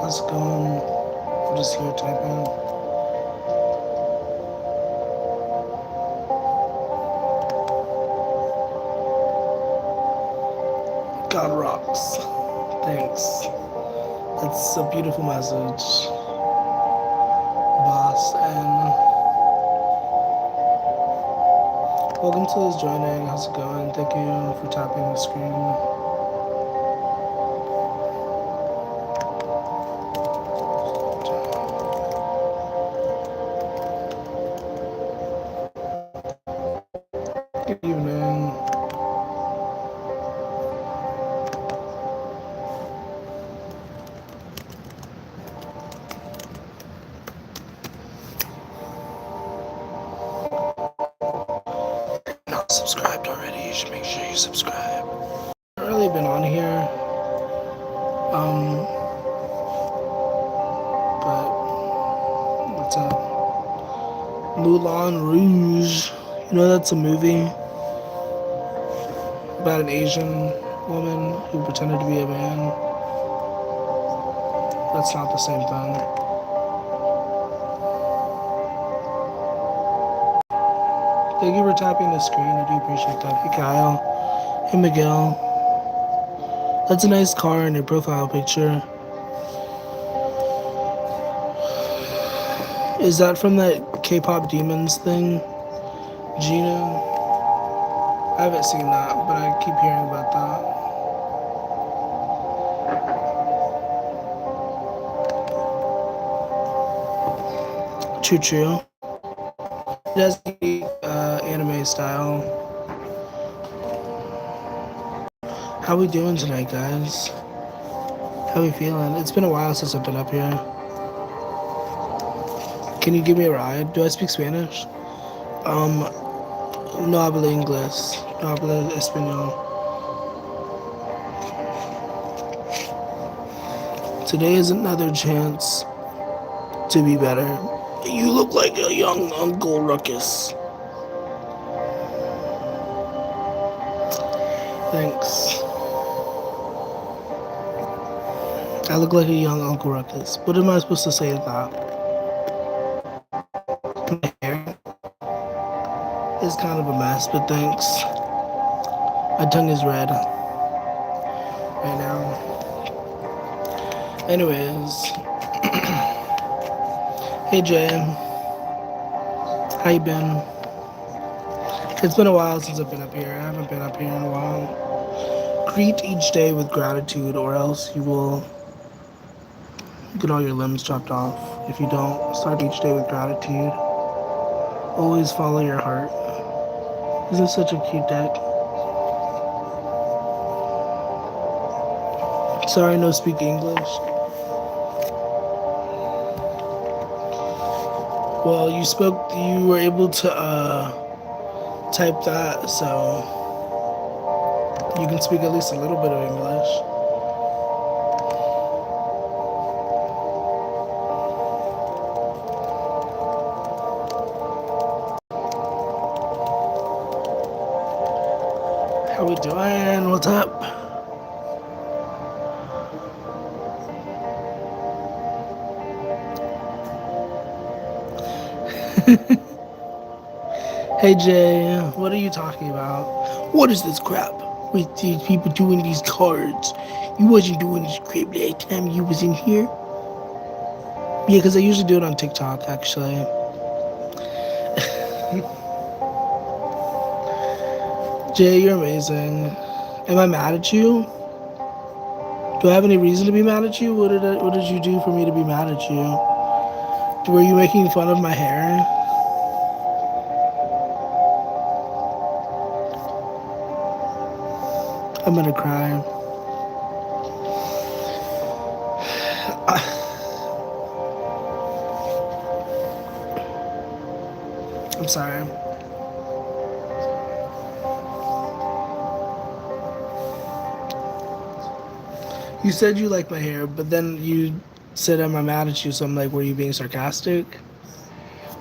How's it going? I'm just here typing. God rocks. Thanks. That's a beautiful message, boss. And welcome to those joining. How's it going? Thank you for tapping the screen. Good evening. Not subscribed already, you should make sure you subscribe. I've really been on here. But what's up? Moulin Rouge. You know that's a movie about an Asian woman who pretended to be a man. That's not the same thing. Thank you for tapping the screen. I do appreciate that. Hey Kyle. Hey Miguel. That's a nice car in your profile picture. Is that from that K-pop Demons thing, Gina? I haven't seen that, but I keep hearing about that. True, true. It has the anime style. How we doing tonight, guys? How we feeling? It's been a while since I've been up here. Can you give me a ride? Do I speak Spanish? No hablo inglés. No hablo español. Today is another chance to be better. You look like a young Uncle Ruckus. Thanks. I look like a young Uncle Ruckus. What am I supposed to say to that? My hair is kind of a mess, but thanks. My tongue is red right now. Anyways. Hey Jay. How you been? It's been a while since I've been up here. I haven't been up here in a while. Greet each day with gratitude, or else you will get all your limbs chopped off. If you don't, start each day with gratitude. Always follow your heart. Isn't this such a cute deck? Sorry, no speak English. Well, you were able to type that, so you can speak at least a little bit of English. How we doing? What's up? Hey Jay, what are you talking about? What is this crap with these people doing these cards? You wasn't doing this crap last time you was in here? Yeah, because I usually do it on TikTok, actually. Jay, you're amazing. Am I mad at you? Do I have any reason to be mad at you? What did you do for me to be mad at you? Were you making fun of my hair? I'm gonna cry. I'm sorry. You said you like my hair, but then you said, am I mad at you? So I'm like, were you being sarcastic?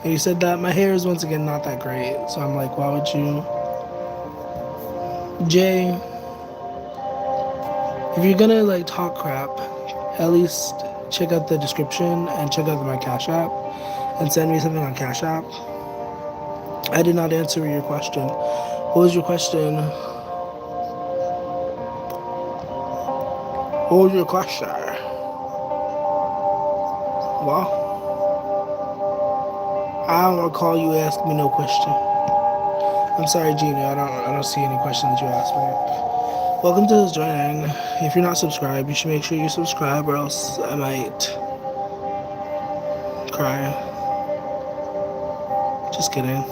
And you said that my hair is once again not that great. So I'm like, why would you? Jay, if you're gonna like talk crap, at least check out the description and check out my Cash App and send me something on Cash App. I did not answer your question. What was your question? What was your question? Well, I don't recall you asking me no question. I'm sorry, Gina. I don't see any question that you asked me. Welcome to this joining. If you're not subscribed, you should make sure you subscribe, or else I might cry. Just kidding.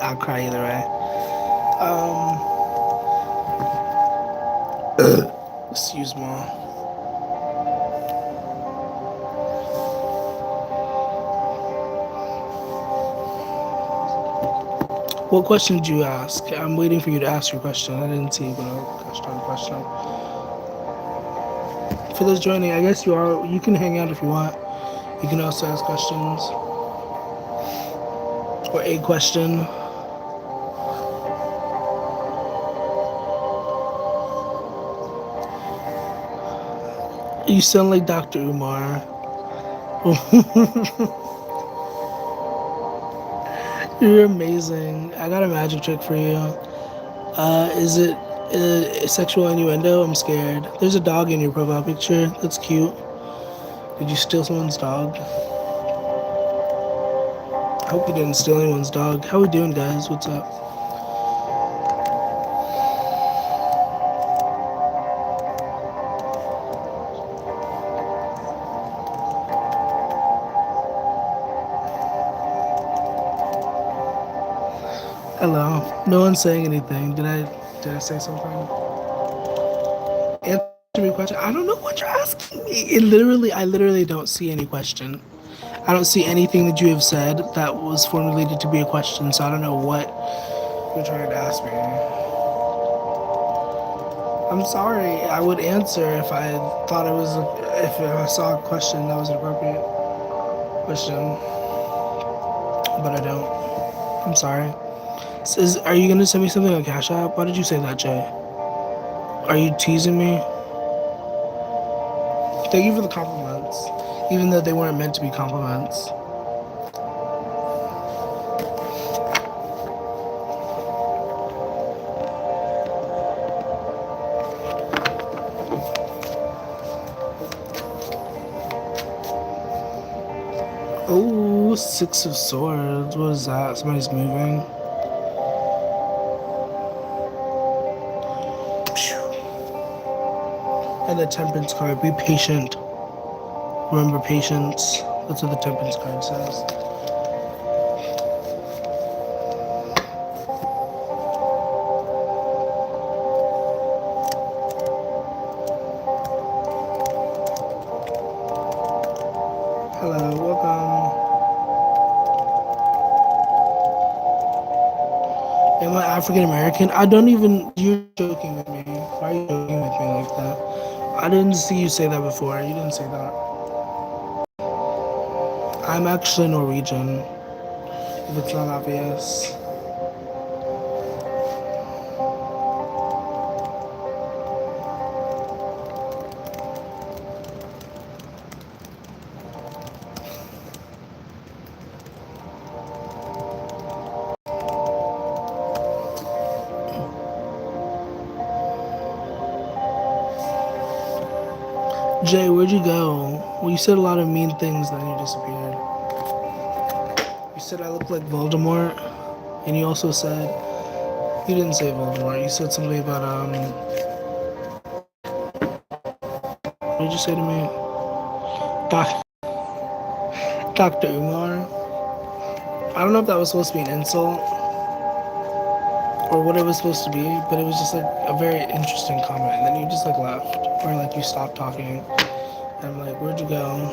I'll cry either way. Excuse me. What question did you ask? I'm waiting for you to ask your question. I didn't see you gonna start a question. For those joining, I guess you can hang out if you want. You can also ask questions. Or a question. You sound like Dr. Umar. You're amazing. I got a magic trick for you. Is it a sexual innuendo? I'm scared. There's a dog in your profile picture. That's cute. Did you steal someone's dog? I hope you didn't steal anyone's dog. How we doing, guys? What's up? Hello. No one's saying anything. Did I say something? Answer me a question. I don't know what you're asking me. I literally don't see any question. I don't see anything that you have said that was formulated to be a question, so I don't know what you're trying to ask me. I'm sorry. I would answer if I thought if I saw a question that was an appropriate question, but I don't. I'm sorry. Are you gonna send me something on Cash App? Why did you say that, Jay? Are you teasing me? Thank you for the compliments, even though they weren't meant to be compliments. Oh, Six of Swords. What is that? Somebody's moving. And the Temperance card. Be patient. Remember patience. That's what the Temperance card says. Hello, welcome. Am I African American? I don't even. You're joking with me. Why are you joking with me like that? I didn't see you say that before. You didn't say that. I'm actually Norwegian, if it's not obvious. Jay, where'd you go? Well, you said a lot of mean things, then you disappeared. You said I look like Voldemort, and you also said, you didn't say Voldemort, you said something about, what did you say to me? Dr. Umar? I don't know if that was supposed to be an insult, or what it was supposed to be, but it was just like a very interesting comment, and then you just like left, or like you stopped talking. And I'm like, where'd you go?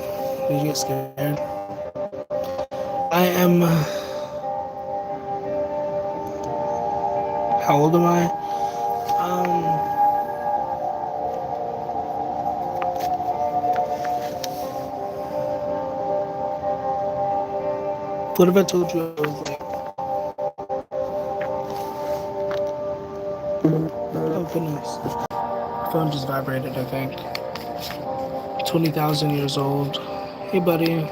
Did you get scared? I am. How old am I? What if I told you I was like? Oh goodness. Phone just vibrated, I think. 20,000 years old. Hey, buddy.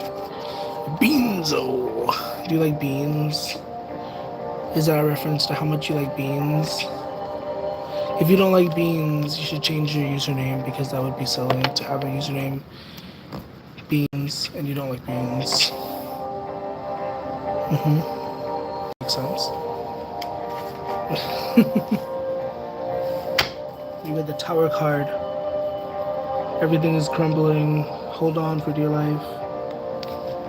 Beanzo. Do you like beans? Is that a reference to how much you like beans? If you don't like beans, you should change your username because that would be silly to have a username beans and you don't like beans. Makes sense. You get the tower card. Everything is crumbling. Hold on for dear life.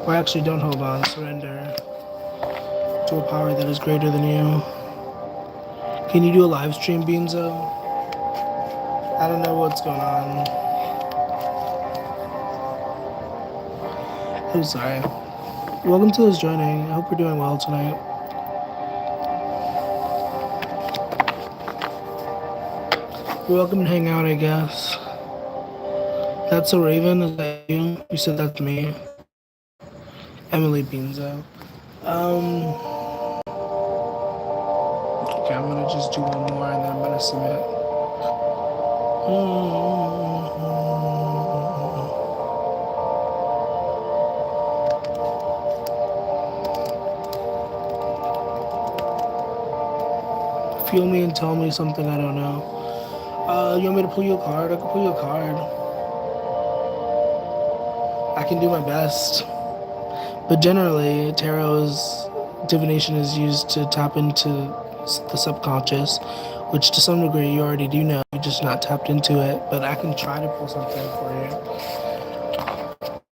Or actually, don't hold on. Surrender to a power that is greater than you. Can you do a live stream, Beanzo? I don't know what's going on. I'm sorry. Welcome to those joining. I hope you're doing well tonight. You're welcome to hang out, I guess. That's a Raven. Is that you? You said that's me. Emily Beanzo. Okay, I'm gonna just do one more and then I'm gonna submit. Feel me and tell me something I don't know. You want me to pull you a card? I can pull you a card. I can do my best. But generally, tarot's divination is used to tap into the subconscious, which to some degree you already do know, you're just not tapped into it. But I can try to pull something for you.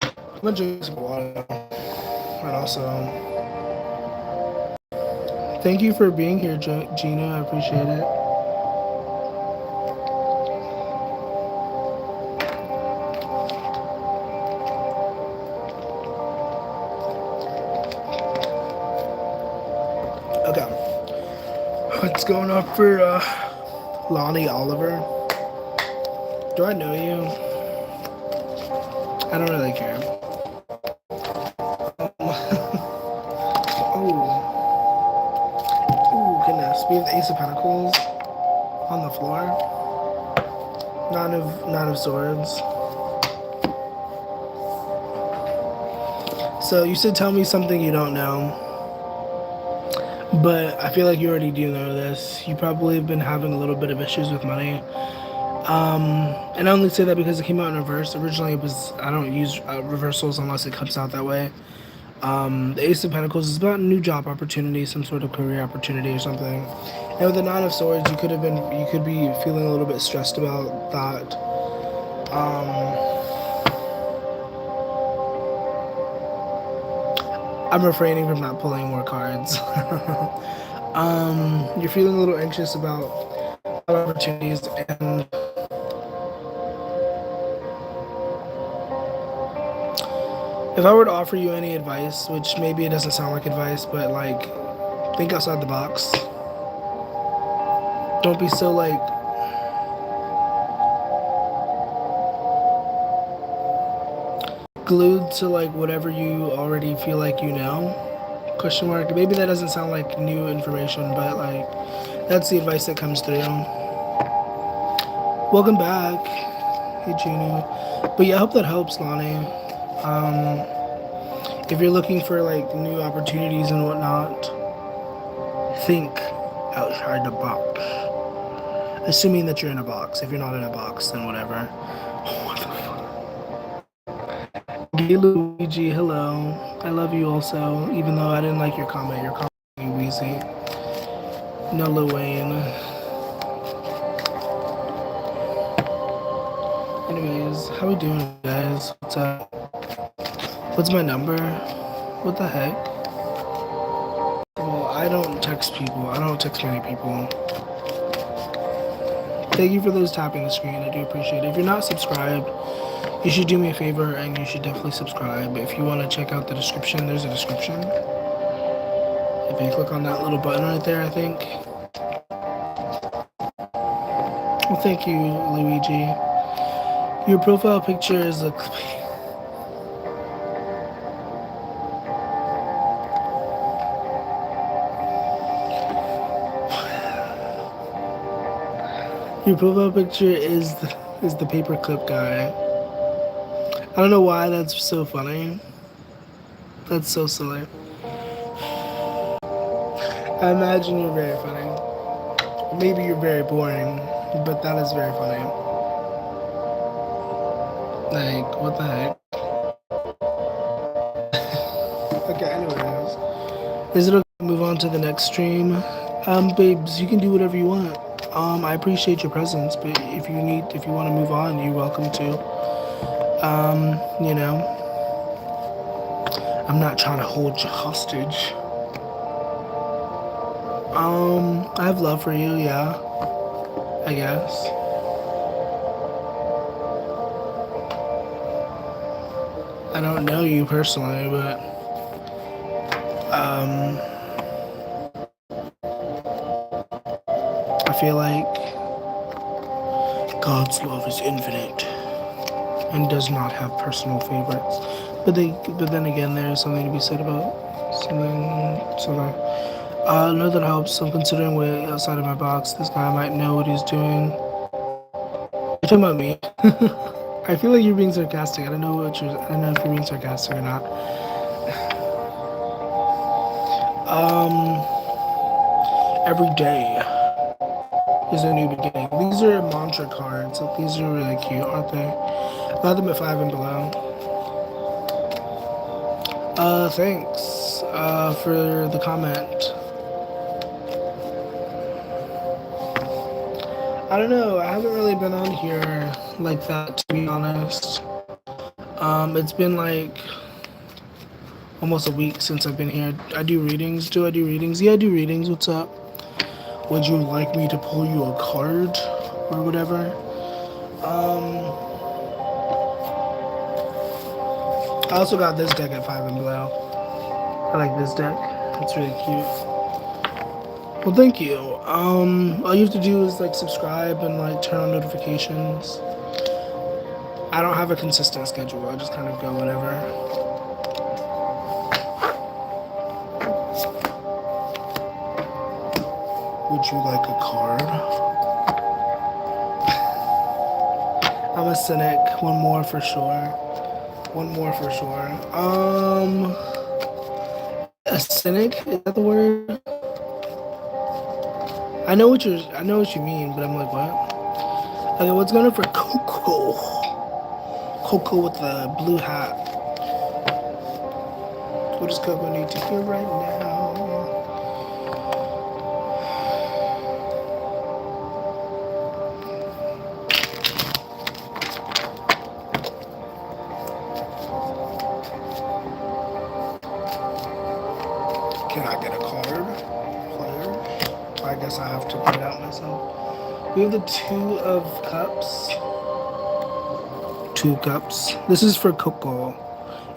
I'm gonna drink some water. And also, thank you for being here, Gina. I appreciate it. Okay. What's going on for Lonnie Oliver? Do I know you? I don't really care. Ooh, goodness. We have the Ace of Pentacles on the floor. Nine of Swords. So you said tell me something you don't know. But I feel like you already do know this. You probably have been having a little bit of issues with money. And I only say that because it came out in reverse. Originally it was, I don't use reversals unless it comes out that way. The Ace of Pentacles is about a new job opportunity, some sort of career opportunity or something. And with the Nine of Swords, you could be feeling a little bit stressed about that. I'm refraining from not pulling more cards. You're feeling a little anxious about opportunities, and if I were to offer you any advice, which maybe it doesn't sound like advice, but like, think outside the box. Don't be so like glued to like whatever you already feel like you know. Question mark. Maybe that doesn't sound like new information, but like that's the advice that comes through. Welcome back. Hey Junie. But yeah, I hope that helps, Lonnie. If you're looking for like new opportunities and whatnot, think outside the box. Assuming that you're in a box. If you're not in a box, then whatever. What the fuck? Gay Luigi, hello. I love you also, even though I didn't like your comment. Your comment made me wheezy. No Lil Wayne. Anyways, how we doing, guys? What's up? What's my number? What the heck? Well, I don't text people. I don't text many people. Thank you for those tapping the screen. I do appreciate it. If you're not subscribed, you should do me a favor and you should definitely subscribe. If you want to check out the description, there's a description. If you click on that little button right there, I think. Well, thank you, Luigi. Your profile picture is a... Your profile picture is the paperclip guy. I don't know why that's so funny. That's so silly. I imagine you're very funny. Maybe you're very boring, but that is very funny. Like, what the heck? Okay, anyways. Is it okay to move on to the next stream? Babes, you can do whatever you want. I appreciate your presence, but if you want to move on, you're welcome to. You know, I'm not trying to hold you hostage. I have love for you, yeah, I guess. I don't know you personally, but, I feel like God's love is infinite and does not have personal favorites. But then again, there's something to be said about something. Know that helps. I'm considering way outside of my box. This guy might know what he's doing. You're talking about me. I feel like you're being sarcastic. I don't know if you're being sarcastic or not. Every day is a new beginning. These are mantra cards. These are really cute, aren't they? Got them at 5 and below. Thanks for the comment. I don't know. I haven't really been on here like that, to be honest. It's been like almost a week since I've been here. I do readings. Do I do readings? Yeah, I do readings. What's up? Would you like me to pull you a card or whatever? I also got this deck at 5 and below. I like this deck. It's really cute. Well, thank you. All you have to do is like subscribe and like turn on notifications. I don't have a consistent schedule. I just kind of go whenever. Would you like a card? I'm a cynic. One more for sure. One more for sure. A cynic? Is that the word? I know what you mean, but I'm like, what? Okay, what's going on for Coco? Coco with the blue hat. What does Coco need to hear right now? Can I get a card? Player? I guess I have to put it out myself. We have the Two of Cups. 2 cups. This is for Coco,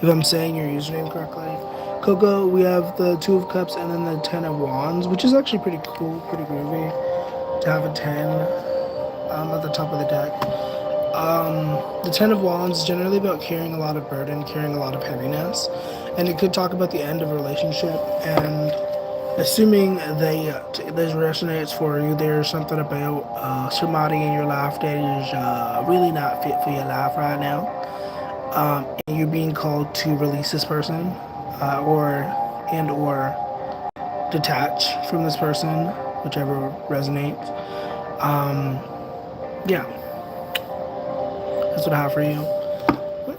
if I'm saying your username correctly. Coco, we have the 2 of Cups and then the 10 of Wands, which is actually pretty cool, pretty groovy to have a 10 at the top of the deck. The 10 of Wands is generally about carrying a lot of burden, carrying a lot of heaviness, and it could talk about the end of a relationship. And assuming this resonates for you, there's something about somebody in your life that is really not fit for your life right now, and you're being called to release this person, or detach from this person, whichever resonates. Yeah, that's what I have for you.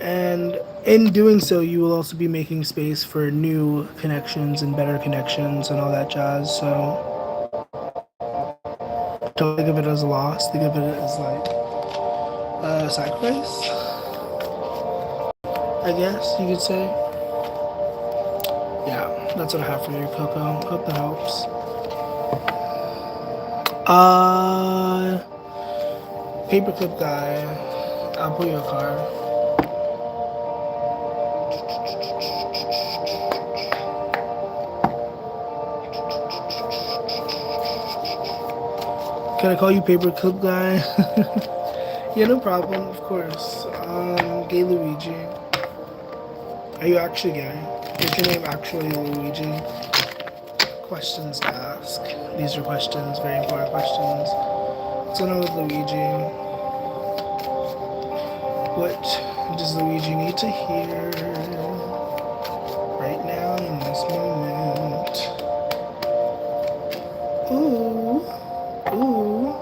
And in doing so, you will also be making space for new connections and better connections and all that jazz. So don't think of it as a loss. Think of it as like a sacrifice, I guess you could say. Yeah, that's what I have for you, Coco. Hope that helps. Paperclip guy. I'll pull you a card. Can I call you Paperclip guy? Yeah, no problem, of course. Gay Luigi. Are you actually gay? Is your name actually Luigi? Questions to ask. These are questions, very important questions. What's going on with Luigi? What does Luigi need to hear right now in this moment? Ooh, ooh.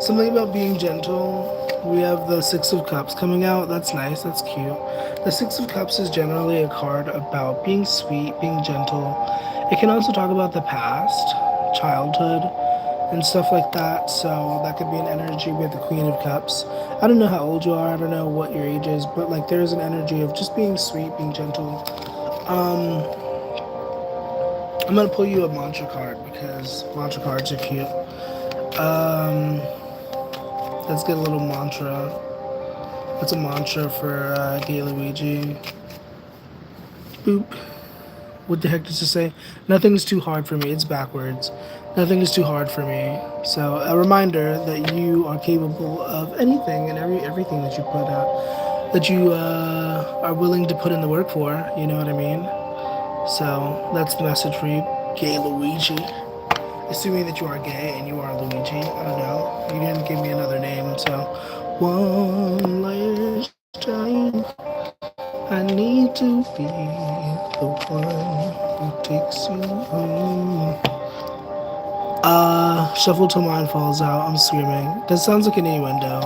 Something about being gentle. We have the Six of Cups coming out. That's nice. That's cute. The Six of Cups is generally a card about being sweet, being gentle. It can also talk about the past, childhood, and stuff like that. So that could be an energy with the Queen of Cups. I don't know how old you are. I don't know what your age is, but like there's an energy of just being sweet, being gentle. I'm gonna pull you a mantra card because mantra cards are cute. Let's get a little mantra. What's a mantra for Gay Luigi? Boop. What the heck does it say? Nothing is too hard for me. It's backwards. Nothing is too hard for me. So a reminder that you are capable of anything and everything that you put out, that you are willing to put in the work for. You know what I mean? So that's the message for you, Gay Luigi. Assuming that you are gay and you are Luigi. I don't know. You didn't give me another name, so one last time, I need to be the one who takes you home. Shuffle till mine falls out. I'm screaming. That sounds like an innuendo.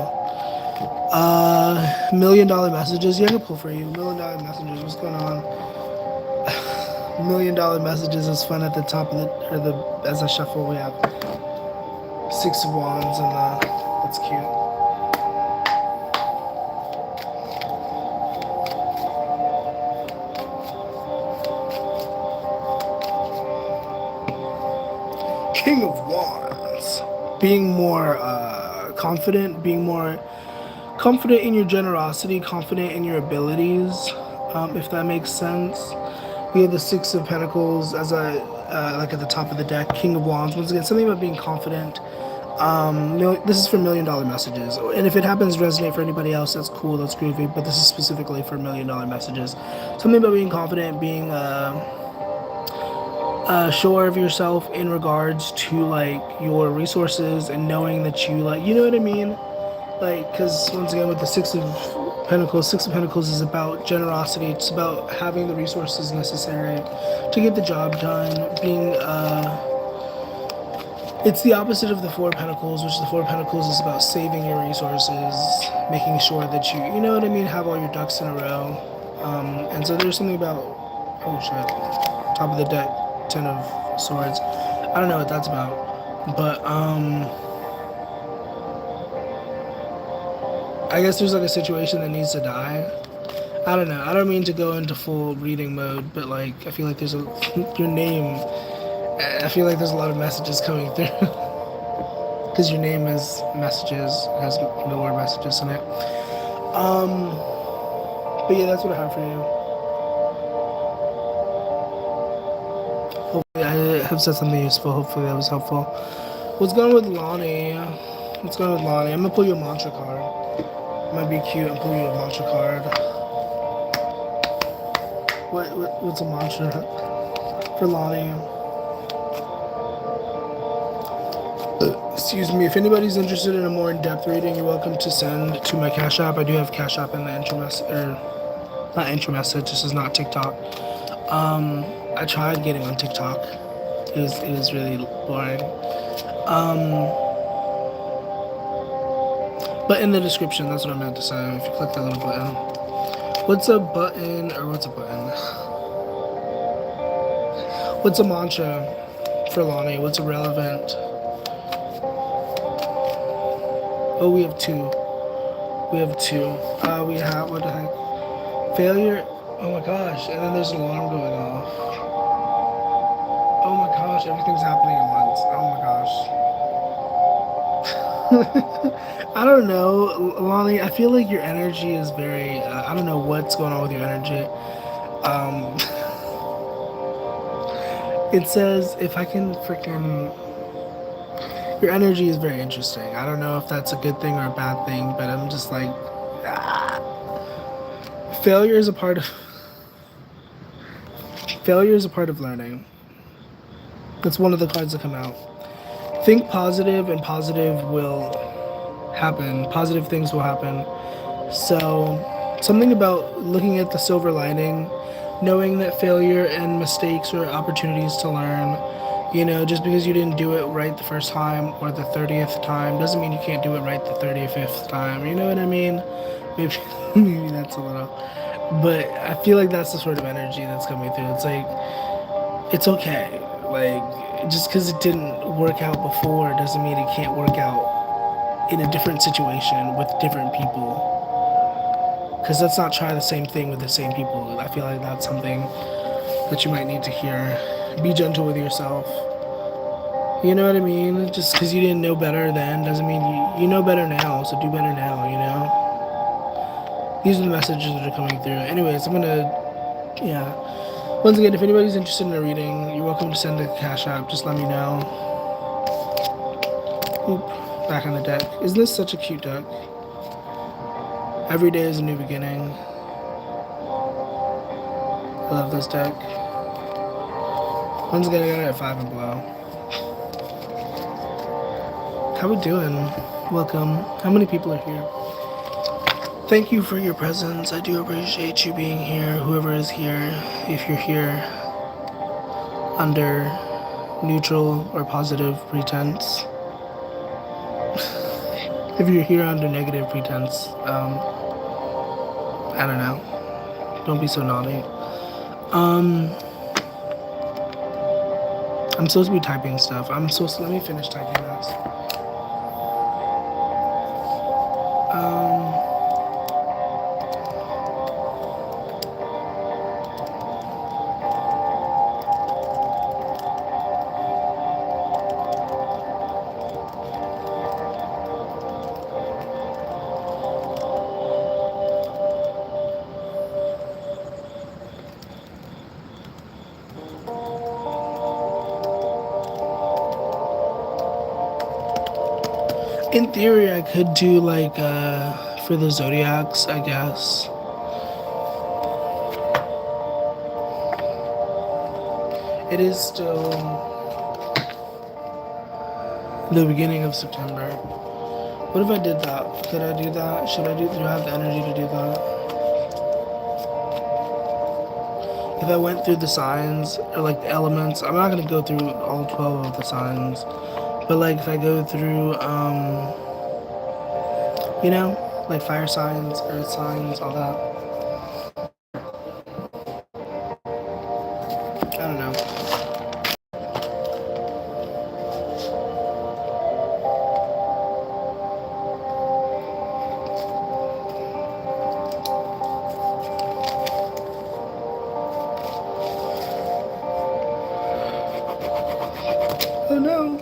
$1,000,000 messages. Yeah, I can pull for you. $1,000,000 messages. What's going on? $1,000,000 messages is fun at the top of the as I shuffle. We have Six of Wands and that's cute. King of Wands. Being more confident, being more confident in your generosity, confident in your abilities, if that makes sense. We have the Six of Pentacles as a like at the top of the deck. King of Wands. Once again, something about being confident. This is for $1,000,000 messages, and if it happens to resonate for anybody else, that's cool, that's groovy. But this is specifically for $1,000,000 messages. Something about being confident, being sure of yourself in regards to like your resources and knowing that you like, you know what I mean? Like, because once again, with the Six of Pentacles is about generosity. It's about having the resources necessary to get the job done. Being, it's the opposite of the Four of Pentacles, which the Four of Pentacles is about saving your resources, making sure that you know what I mean, have all your ducks in a row. And so there's something about, oh shit, top of the deck, Ten of Swords. I don't know what that's about, but I guess there's like a situation that needs to die. I don't know. I don't mean to go into full reading mode, but like I feel like there's your name. I feel like there's a lot of messages coming through because your name is messages, has more messages in it. But yeah, that's what I have for you. Hopefully, I have said something useful. Hopefully, that was helpful. What's going on with Lonnie? What's going on with Lonnie? I'm gonna pull you a mantra card. It might be cute and pull you a mantra card. What's a mantra for Lonnie? Excuse me. If anybody's interested in a more in-depth reading, you're welcome to send to my Cash App. I do have Cash App in the intro message, or not intro message. This is not TikTok. I tried getting on TikTok. It was really boring. But in the description, that's what I meant to say. If you click that little button. What's a button, or what's a button? What's a mantra for Lonnie? What's a relevant? Oh, we have two. We have two. We have, what the heck? Failure. Oh my gosh. And then there's an alarm going off. Oh my gosh. Everything's happening at once. Oh my gosh. I don't know, Lonnie. I feel like your energy is very, I don't know what's going on with your energy. It says, if I can freaking, your energy is very interesting. I don't know if that's a good thing or a bad thing, but I'm just like, failure is a part of learning. That's one of the cards that come out. Think positive, and positive will happen. Positive things will happen. So Something about looking at the silver lining, knowing that failure and mistakes are opportunities to learn. You know, just because you didn't do it right the first time or the 30th time doesn't mean you can't do it right the 35th time. You know what I mean? Maybe, maybe that's a little. But I feel like that's the sort of energy that's coming through. It's like, it's okay. Like, just because it didn't work out before doesn't mean it can't work out in a different situation with different people. Because let's not try the same thing with the same people. I feel like that's something that you might need to hear. Be gentle with yourself. You know what I mean? Just because you didn't know better then doesn't mean you know better now, so do better now, you know? These are the messages that are coming through. Anyways, I'm gonna, yeah. Once again, if anybody's interested in a reading, you're welcome to send a cash app. Just let me know. Oop, back on the deck. Isn't this such a cute deck? Every day is a new beginning. I love this deck. Once again, I got it at 5 and below. How we doing? Welcome. How many people are here? Thank you for your presence. I do appreciate you being here, whoever is here. If you're here under neutral or positive pretense. If you're here under negative pretense, I don't know. Don't be so naughty. I'm supposed to be typing stuff. Let me finish typing this. In theory, I could do like for the zodiacs, I guess. It is still the beginning of September. What if I did that? Could I do that? Do I have the energy to do that? If I went through the signs or like the elements, I'm not gonna go through all 12 of the signs, but like if I go through, you know, like fire signs, earth signs, all that. I don't know. Oh no.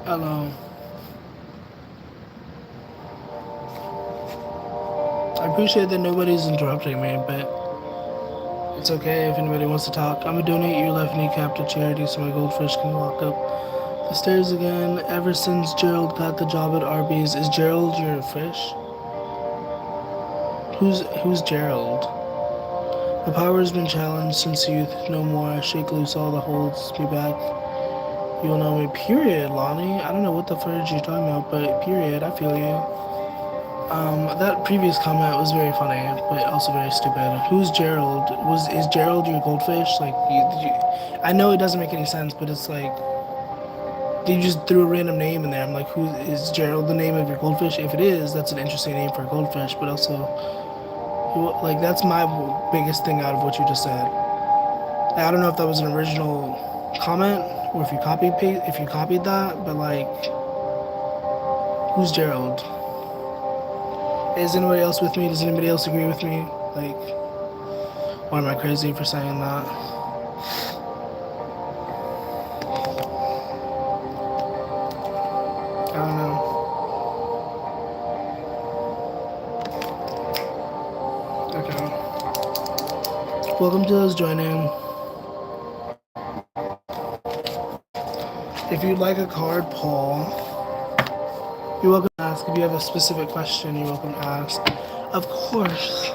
Hello. I appreciate that nobody's interrupting me, but it's okay if anybody wants to talk. I'm gonna donate your left kneecap to charity so my goldfish can walk up the stairs again. Ever since Gerald got the job at Arby's, is Gerald your fish? Who's Gerald? The power has been challenged since youth. No more. Shake loose all the holds. Be back. You'll know me. Period, Lonnie. I don't know what the fudge you're talking about, but period. I feel you. That previous comment was very funny, but also very stupid. Who's Gerald? Is Gerald your goldfish? Like, I know it doesn't make any sense, but it's like you just threw a random name in there. I'm like, who is Gerald? The name of your goldfish? If it is, that's an interesting name for a goldfish. But also, like, that's my biggest thing out of what you just said. I don't know if that was an original comment or if you copied that, but like, who's Gerald? Is anybody else with me? Does anybody else agree with me? Like, why am I crazy for saying that? I don't know. Okay. Welcome to those joining. If you'd like a card, Paul, you're welcome to ask. If you have a specific question, you're welcome to ask. Of course.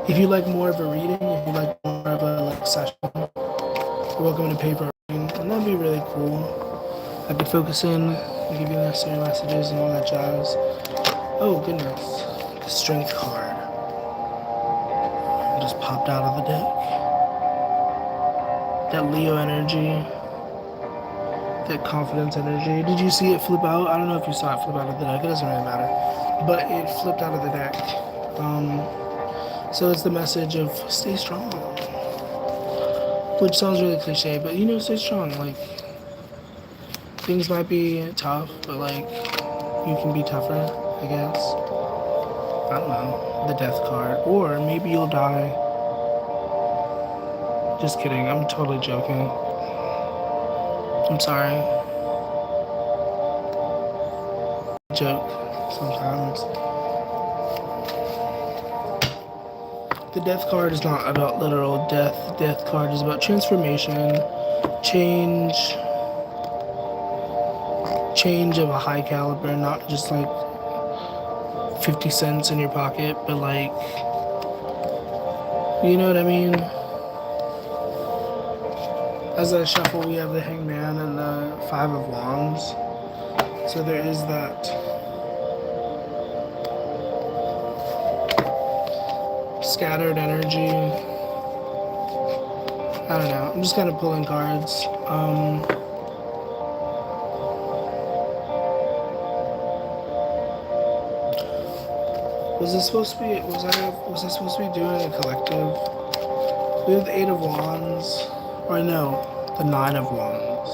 If you'd like more of a reading, if you'd like more of a session, you're welcome to pay for a reading. And that'd be really cool. I could focus in and give you necessary messages and all that jazz. Oh, goodness. The Strength card just popped out of the deck. That Leo energy. That confidence energy. Did you see it flip out? I don't know if you saw it flip out of the deck. It doesn't really matter. But it flipped out of the deck. So it's the message of stay strong. Which sounds really cliche, but stay strong. Like, things might be tough, but like, you can be tougher, I guess. I don't know. The death card. Or maybe you'll die. Just kidding. I'm totally joking. I'm sorry. Joke sometimes. The death card is not about literal death. The death card is about transformation, change of a high caliber, not just like 50 cents in your pocket, but like, you know what I mean? As I shuffle, we have the Hangman and the Five of Wands. So there is that scattered energy. I don't know. I'm just kind of pulling cards. Was I supposed to be doing a collective? We have the Eight of Wands. Or no, the Nine of Wands.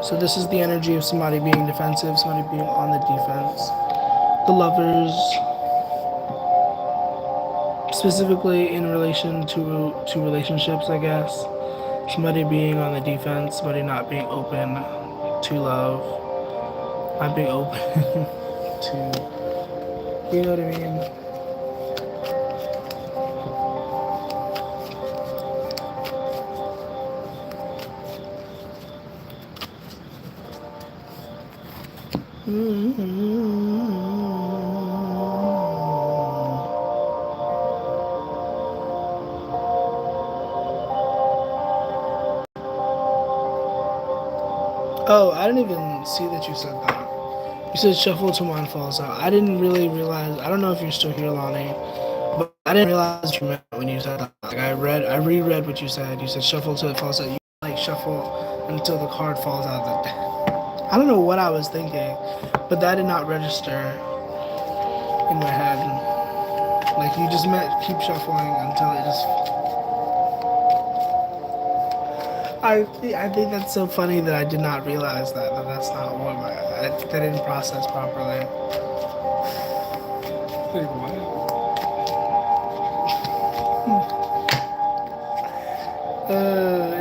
So this is the energy of somebody being defensive, somebody being on the defense. The Lovers, specifically in relation to relationships, I guess. Somebody being on the defense, somebody not being open to love, not being open to, you know what I mean? Oh, I didn't even see that you said that. You said shuffle till one falls out. I didn't really realize. I don't know if you're still here, Lonnie, but I didn't realize what you meant when you said that. Like I reread what you said. You said shuffle till it falls out. You like shuffle until the card falls out of the deck. I don't know what I was thinking, but that did not register in my head. Like you just meant keep shuffling until it just. I think that's so funny that I did not realize that's not what I didn't process properly.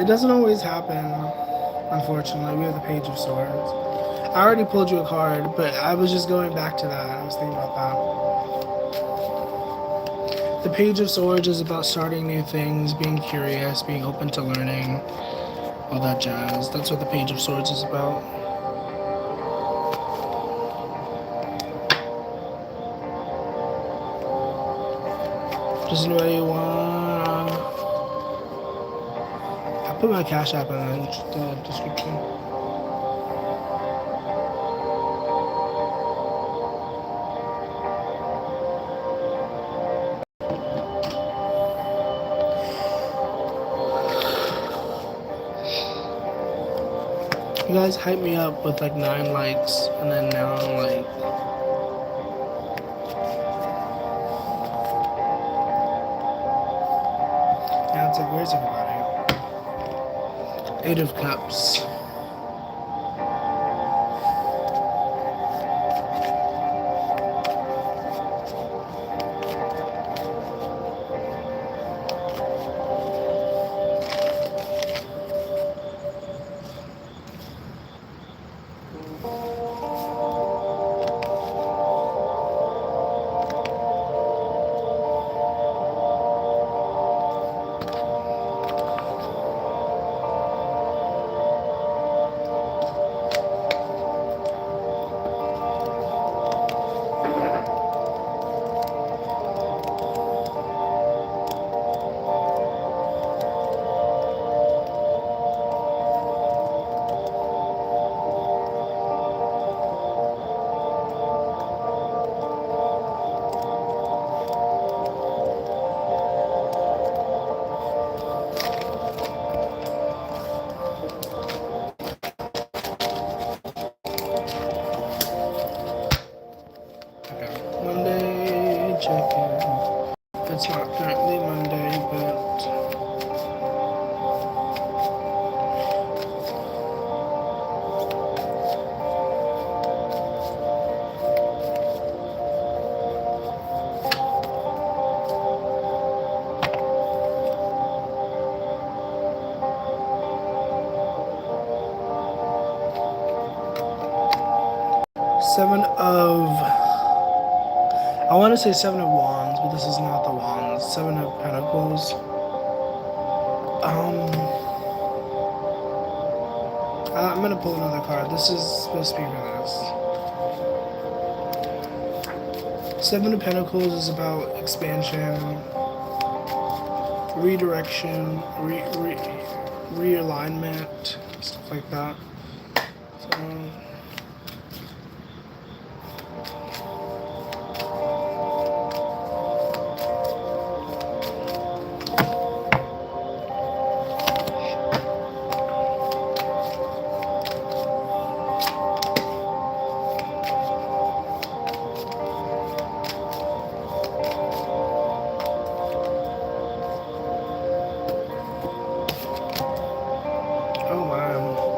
It doesn't always happen, unfortunately. We have the Page of Swords. I already pulled you a card, but I was just going back to that. I was thinking about that. The Page of Swords is about starting new things, being curious, being open to learning, all that jazz. That's what the Page of Swords is about. Does anybody want? I put my Cash App in the description. You guys hype me up with like 9 likes, and then now I'm like. Now it's like, where's everybody? 8 of Cups. Seven of... I want to say Seven of Wands, but this is not the Wands. Seven of Pentacles. I'm going to pull another card. This is supposed to be for this. Seven of Pentacles is about expansion, redirection, realignment, stuff like that. So, oh wow.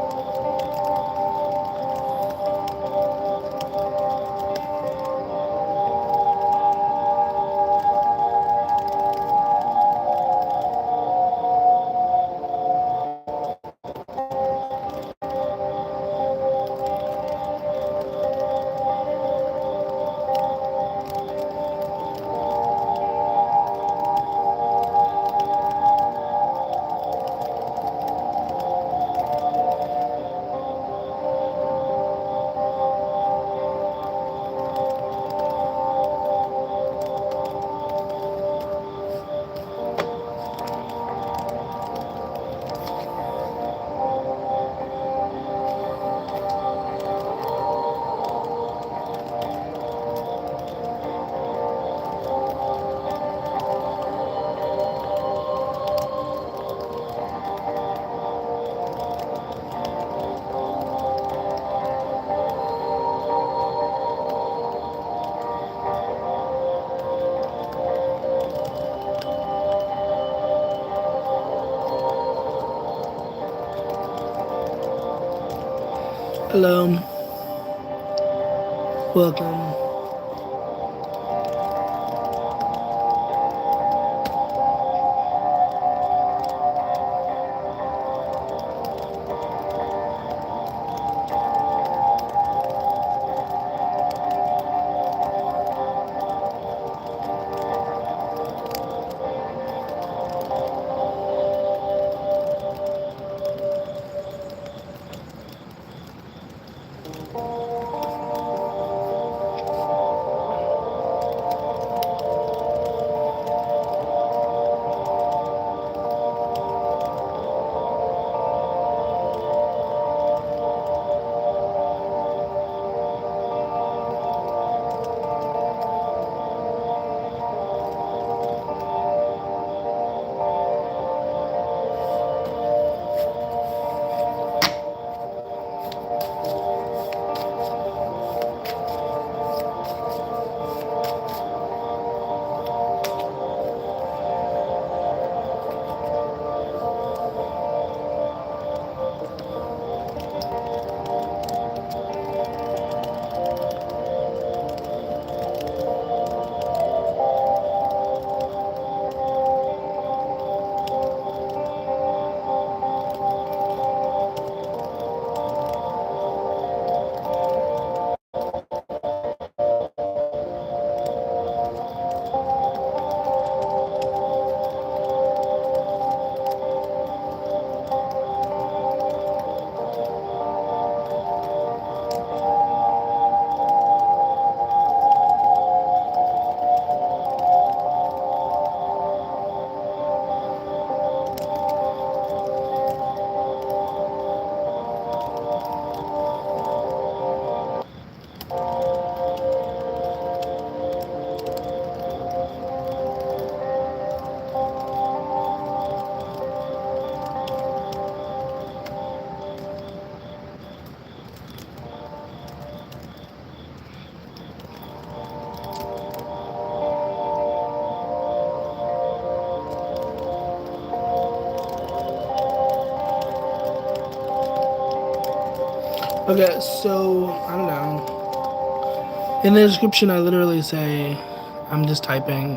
Hello. Welcome. Okay, so I don't know. In the description, I literally say I'm just typing.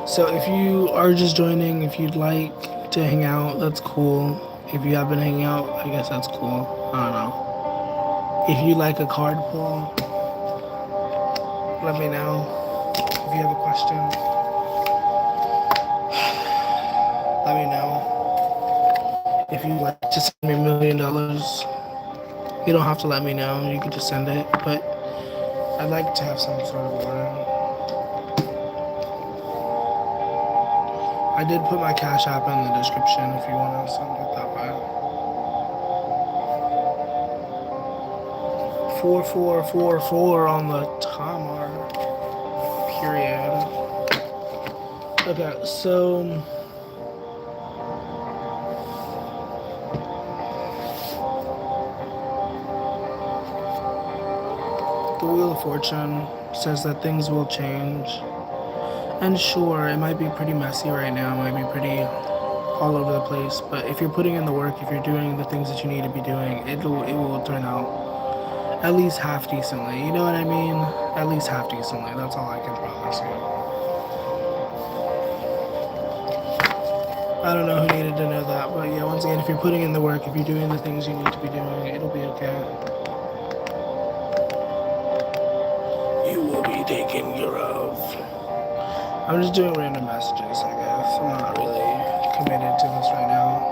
So if you are just joining, if you'd like to hang out, that's cool. If you have been hanging out, I guess that's cool. I don't know. If you like a card pull, Let me know if you have a question. Let me know if you'd like to send me $1,000,000. You don't have to let me know. You can just send it. But I'd like to have some sort of order. I did put my Cash App in the description if you want to send it that way. 4444 on the timer. Period. Okay, so the Wheel of Fortune says that things will change. And sure, it might be pretty messy right now, it might be pretty all over the place, but if you're putting in the work, if you're doing the things that you need to be doing, it will turn out at least half decently. You know what I mean? At least half decently. That's all I can promise you. I don't know who needed to know that, but yeah, once again, if you're putting in the work, if you're doing the things you need to be doing, it'll be okay. You will be taken care of. I'm just doing random messages, I guess. I'm not really committed to this right now.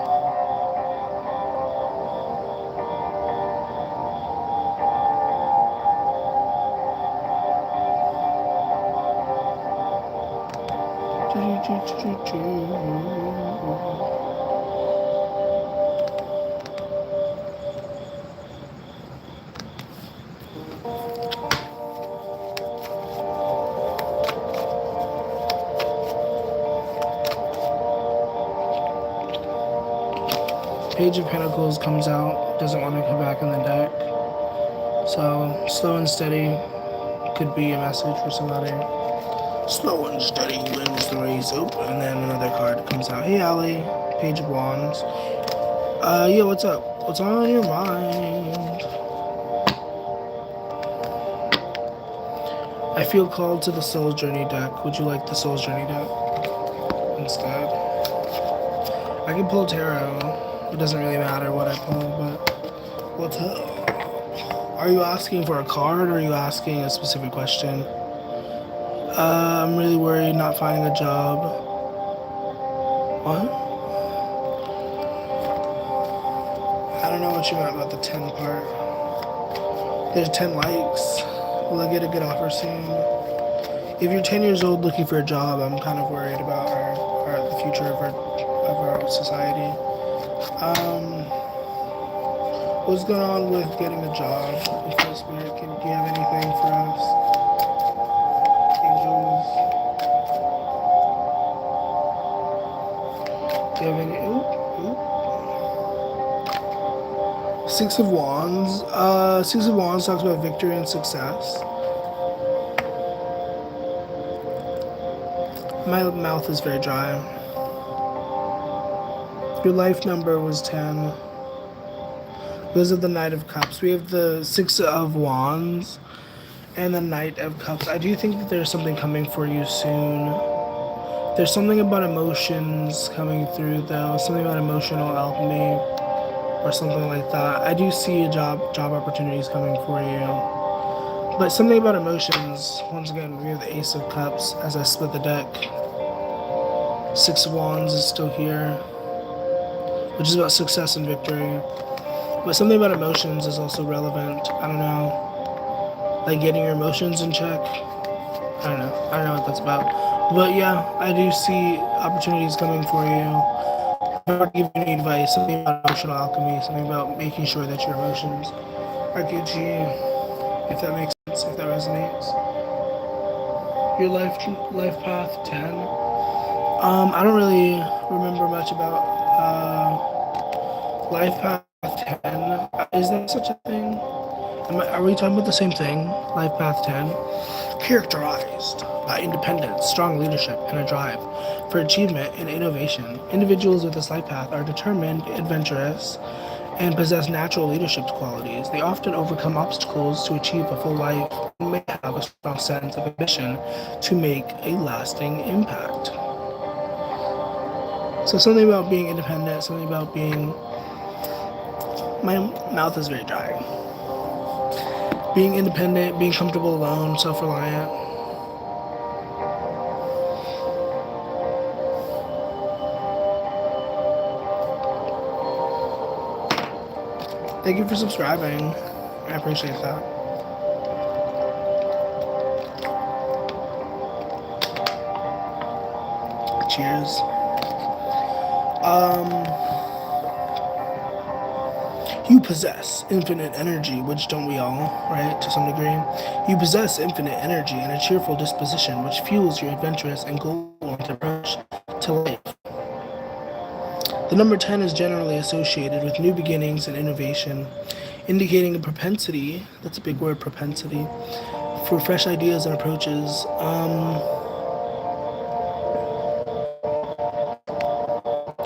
Page of Pentacles comes out, doesn't want to come back in the deck. So, slow and steady could be a message for somebody. Slow and steady wins the race. Oh, and then another card comes out. Hey, Allie. Page of Wands. Yeah, what's up? What's on your mind? I feel called to the Soul Journey deck. Would you like the Soul Journey deck instead? I can pull tarot. It doesn't really matter what I pull, but what's up? Are you asking for a card or are you asking a specific question? I'm really worried not finding a job. What? I don't know what you meant about the 10 part. There's 10 likes. Will I get a good offer soon? If you're 10 years old looking for a job, I'm kind of worried about the future of our society. What's going on with getting a job? If Spirit, do you have anything for us? Angels. Do you have any? Six of Wands. Six of Wands talks about victory and success. My mouth is very dry. Your life number was 10. Those are the Knight of Cups. We have the Six of Wands and the Knight of Cups. I do think that there's something coming for you soon. There's something about emotions coming through, though. Something about emotional alchemy or something like that. I do see a job opportunities coming for you. But something about emotions. Once again, we have the Ace of Cups as I split the deck. Six of Wands is still here, which is about success and victory. But something about emotions is also relevant. I don't know. Like getting your emotions in check. I don't know. I don't know what that's about. But yeah, I do see opportunities coming for you. If I were to give you any advice, something about emotional alchemy, something about making sure that your emotions are good to you. If that makes sense, if that resonates. Your life path 10. I don't really remember much about life path 10. Is there such a thing? Are we talking about the same thing? Life path 10. Characterized by independence, strong leadership, and a drive for achievement and innovation. Individuals with this life path are determined, adventurous, and possess natural leadership qualities. They often overcome obstacles to achieve a full life and may have a strong sense of ambition to make a lasting impact. So something about being independent, something about being... My mouth is very dry. Being independent, being comfortable alone, self-reliant. Thank you for subscribing. I appreciate that. Cheers. You possess infinite energy, which don't we all, right, to some degree? You possess infinite energy and a cheerful disposition, which fuels your adventurous and goal-oriented approach to life. The number 10 is generally associated with new beginnings and innovation, indicating a propensity, that's a big word, propensity, for fresh ideas and approaches.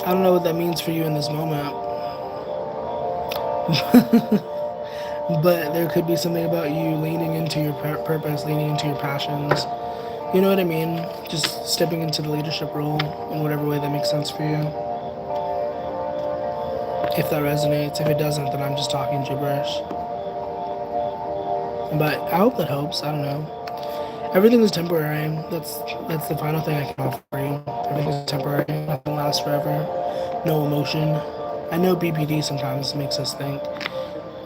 I don't know what that means for you in this moment. But there could be something about you leaning into your purpose, leaning into your passions. You know what I mean? Just stepping into the leadership role in whatever way that makes sense for you. If that resonates. If it doesn't, then I'm just talking gibberish. But I hope that helps. I don't know. Everything is temporary. That's the final thing I can offer you. Everything is temporary. Nothing lasts forever. No emotion. I know BPD sometimes makes us think.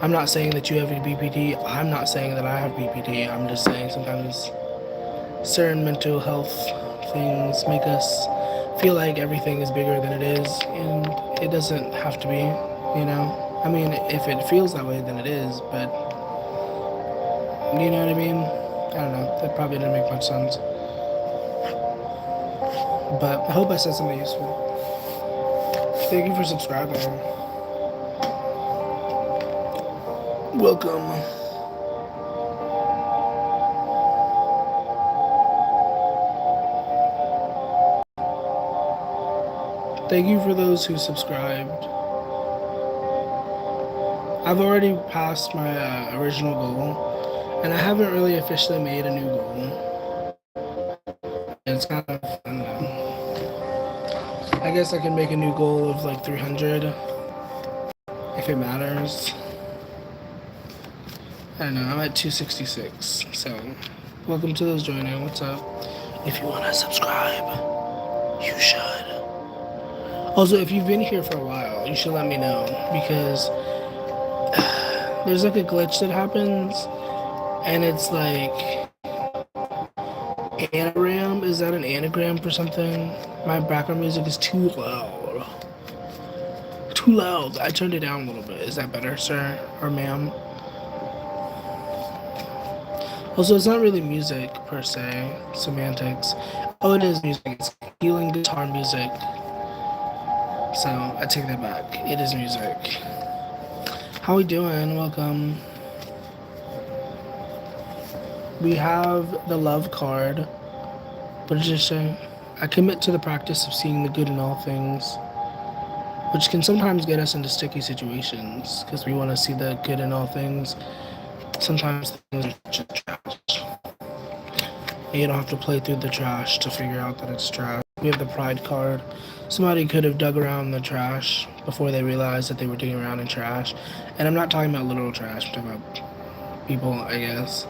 I'm not saying that you have a BPD. I'm not saying that I have BPD. I'm just saying sometimes certain mental health things make us feel like everything is bigger than it is, and it doesn't have to be, you know? I mean, if it feels that way, then it is, but you know what I mean? I don't know. That probably didn't make much sense. But I hope I said something useful. Thank you for subscribing. Welcome. Thank you for those who subscribed. I've already passed my original goal, and I haven't really officially made a new goal. It's kind of fun though. I guess I can make a new goal of like 300 if it matters. I don't know, I'm at 266, so welcome to those joining. What's up? If you want to subscribe, you should. Also, if you've been here for a while, you should let me know, because there's like a glitch that happens, and it's like anagram. Is that an anagram for something? My background music is too loud. Too loud. I turned it down a little bit. Is that better, sir or ma'am? Also, it's not really music per se. Semantics. Oh, it is music. It's healing guitar music. So I take that back. It is music. How we doing? Welcome. We have the love card. What did it say? I commit to the practice of seeing the good in all things, which can sometimes get us into sticky situations because we want to see the good in all things. Sometimes things are just trash. And you don't have to play through the trash to figure out that it's trash. We have the pride card. Somebody could have dug around in the trash before they realized that they were digging around in trash. And I'm not talking about literal trash, I'm talking about people, I guess.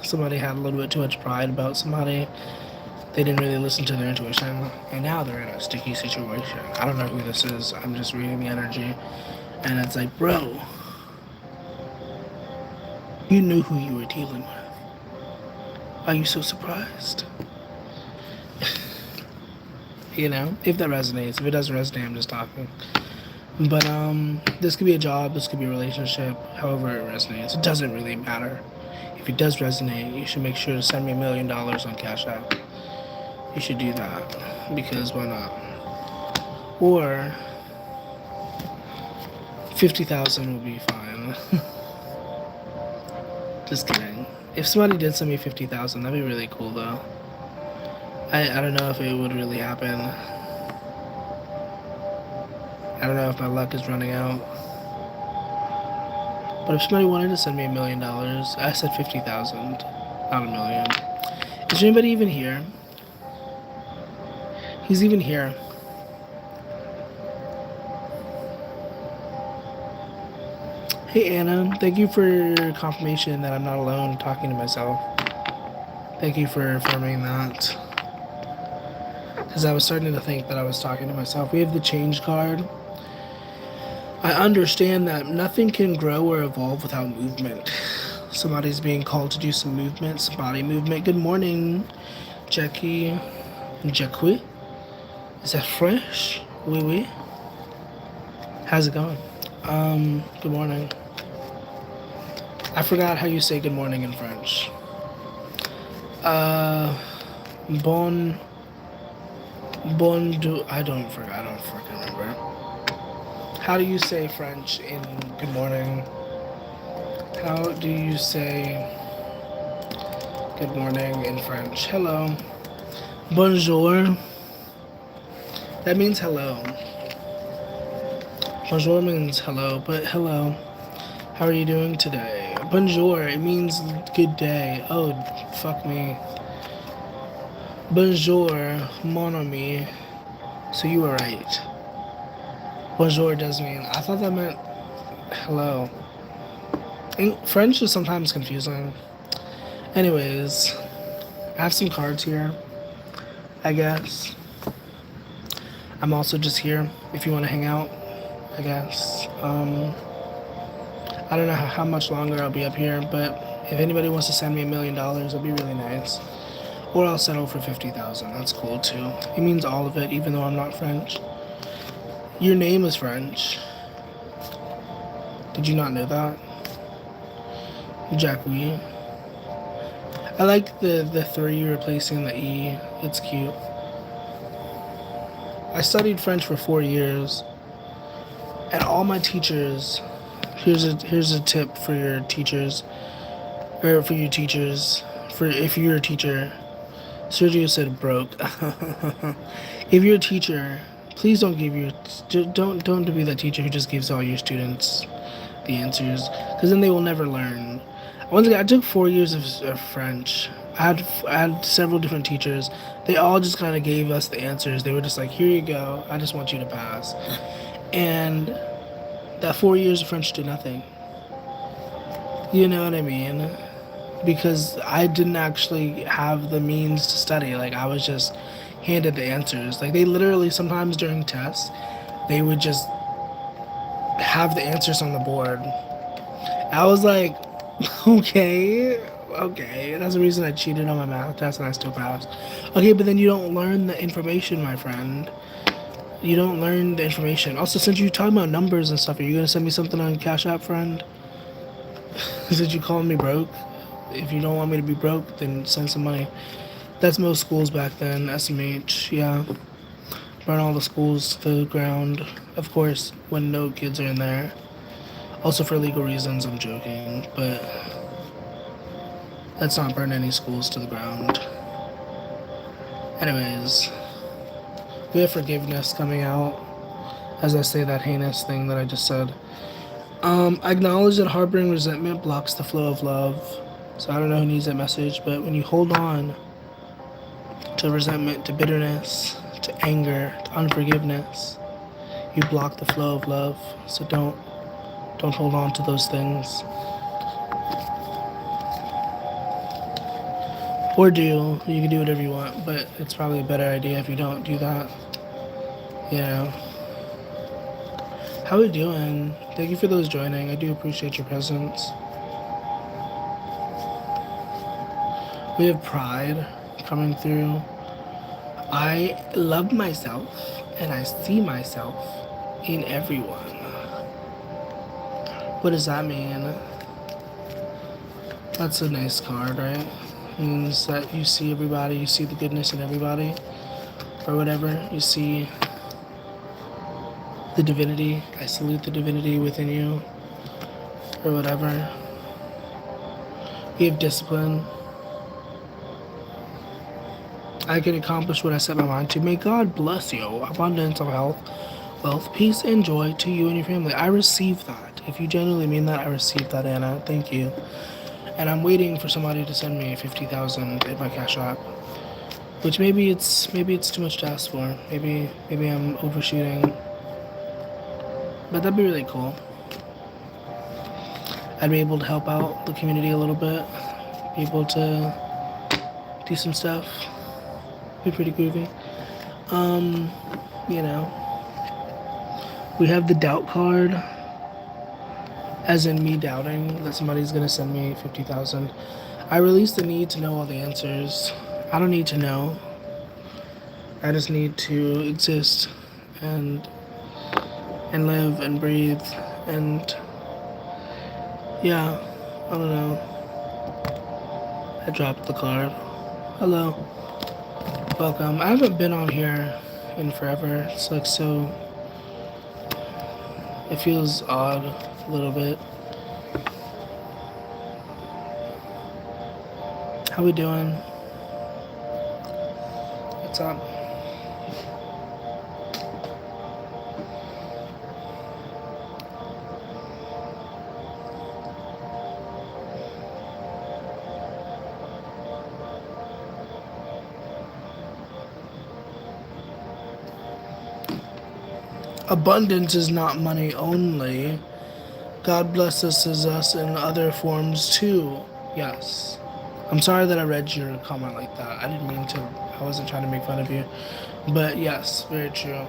Somebody had a little bit too much pride about somebody. They didn't really listen to their intuition, and now they're in a sticky situation. I don't know who this is. I'm just reading the energy, and it's like, bro, you knew who you were dealing with. Are you so surprised? You know, if that resonates. If it doesn't resonate, I'm just talking. But this could be a job, this could be a relationship, however it resonates. It doesn't really matter. If it does resonate, you should make sure to send me $1 million on Cash App. You should do that, because why not? Or 50,000 will be fine. Just kidding. If somebody did send me 50,000, that'd be really cool though. I don't know if it would really happen. I don't know if my luck is running out. But if somebody wanted to send me $1 million, I said 50,000, not a million. Is there anybody even here? He's even here. Hey Anna, thank you for your confirmation that I'm not alone talking to myself. Thank you for affirming that. Because I was starting to think that I was talking to myself. We have the change card. I understand that nothing can grow or evolve without movement. Somebody's being called to do some movement, some body movement. Good morning, Jackie. Jackie? Is that fresh? Oui, oui. How's it going? Good morning. I forgot how you say good morning in French. Bon I don't freaking remember. How do you say French in good morning? How do you say good morning in French? Hello. Bonjour. That means hello. Bonjour means hello, but hello. How are you doing today? Bonjour, it means good day. Oh, fuck me. Bonjour, mon ami. So you were right. Bonjour does mean, I thought that meant hello. French is sometimes confusing. Anyways, I have some cards here, I guess. I'm also just here if you want to hang out, I guess. I don't know how much longer I'll be up here, but if anybody wants to send me $1 million, it'll be really nice. Or I'll settle for 50,000. That's cool too. It means all of it, even though I'm not French. Your name is French. Did you not know that? Jackie. I like the 3 replacing the E. It's cute. I studied French for 4 years, and all my teachers. Here's a tip for your teachers, or for you teachers. For if you're a teacher, Sergio said broke. If you're a teacher, please don't be that teacher who just gives all your students the answers, because then they will never learn. Once again, I took 4 years of French. I had several different teachers. They all just kind of gave us the answers. They were just like, here you go. I just want you to pass. And that 4 years of French did nothing. You know what I mean? Because I didn't actually have the means to study. Like, I was just handed the answers. Like, they literally, sometimes during tests, they would just have the answers on the board. I was like, okay. That's the reason I cheated on my math test and I still passed. Okay, but then you don't learn the information, my friend. You don't learn the information. Also, since you're talking about numbers and stuff, are you going to send me something on Cash App, friend? Since you calling me broke? If you don't want me to be broke, then send some money. That's most schools back then. SMH, yeah. Burn all the schools to the ground. Of course, when no kids are in there. Also for legal reasons, I'm joking. But let's not burn any schools to the ground. Anyways, we have forgiveness coming out as I say that heinous thing that I just said. I acknowledge that harboring resentment blocks the flow of love. So I don't know who needs that message, but when you hold on to resentment, to bitterness, to anger, to unforgiveness, you block the flow of love. So don't hold on to those things. Or do. You can do whatever you want, but it's probably a better idea if you don't do that. You know. How are we doing? Thank you for those joining. I do appreciate your presence. We have pride coming through. I love myself and I see myself in everyone. What does that mean? That's a nice card, right? It means that you see everybody, you see the goodness in everybody, or whatever. You see the divinity. I salute the divinity within you, or whatever. We have discipline. I can accomplish what I set my mind to. May God bless you. Abundance of health, wealth, peace, and joy to you and your family. I receive that. If you genuinely mean that, I receive that, Anna. Thank you. And I'm waiting for somebody to send me 50,000 in my Cash App. Which maybe it's too much to ask for. Maybe I'm overshooting. But that'd be really cool. I'd be able to help out the community a little bit, be able to do some stuff, be pretty groovy. Um, you know, we have the doubt card, as in me doubting that somebody's gonna send me 50,000. I release the need to know all the answers. I don't need to know. I just need to exist and live and breathe and yeah, I don't know. I dropped the card. Hello. Welcome. I haven't been on here in forever. It's like so, it feels odd a little bit. How we doing? What's up? Abundance is not money only. God blesses us in other forms too. Yes. I'm sorry that I read your comment like that. I didn't mean to. I wasn't trying to make fun of you. But yes, very true.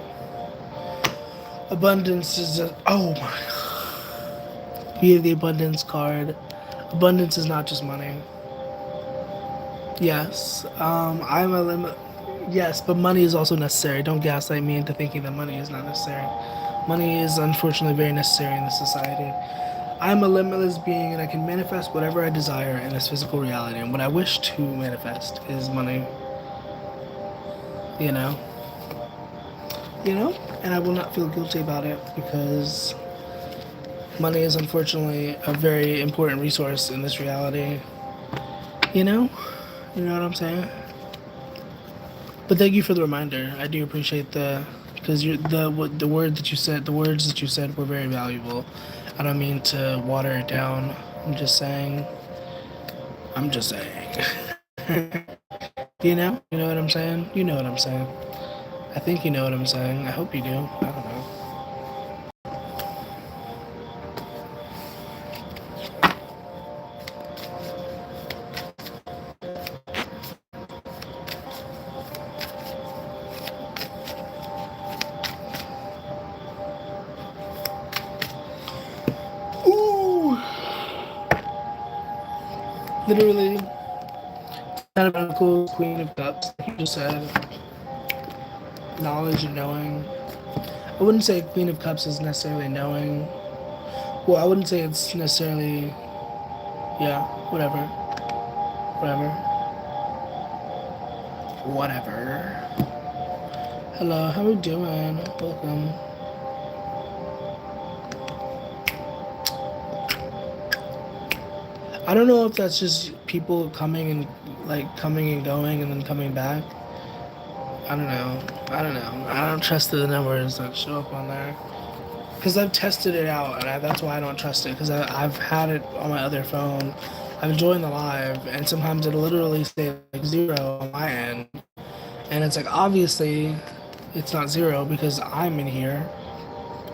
Abundance is a, oh my. We have the abundance card. Abundance is not just money. Yes. I'm a limit. Yes, but money is also necessary. Don't gaslight me into thinking that money is not necessary. Money is unfortunately very necessary in this society. I'm a limitless being and I can manifest whatever I desire in this physical reality. And what I wish to manifest is money. You know? You know? And I will not feel guilty about it because money is unfortunately a very important resource in this reality. You know? You know what I'm saying? But thank you for the reminder. I do appreciate because the word that you said, the words that you said were very valuable. I don't mean to water it down. I'm just saying. You know? You know what I'm saying? You know what I'm saying. I think you know what I'm saying. I hope you do. I don't know. Literally, kind of cool Queen of Cups, like you just said. Knowledge and knowing. I wouldn't say Queen of Cups is necessarily knowing. Well, I wouldn't say it's necessarily. Yeah, whatever. Hello, how are we doing? Welcome. I don't know if that's just people coming and going and then coming back. I don't know. I don't trust the numbers that show up on there. Because I've tested it out, and that's why I don't trust it. Because I've had it on my other phone. I've joined the live, and sometimes it'll literally say like 0 on my end. And it's like, obviously, it's not 0 because I'm in here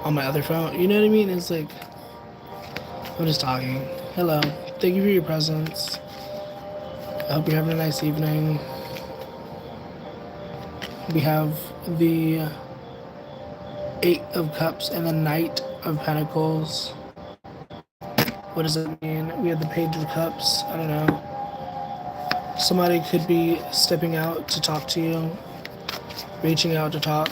on my other phone. You know what I mean? It's like, I'm just talking. Hello. Thank you for your presence. I hope you're having a nice evening. We have the 8 of Cups and the Knight of Pentacles. What does it mean? We have the Page of Cups. I don't know. Somebody could be stepping out to talk to you, reaching out to talk.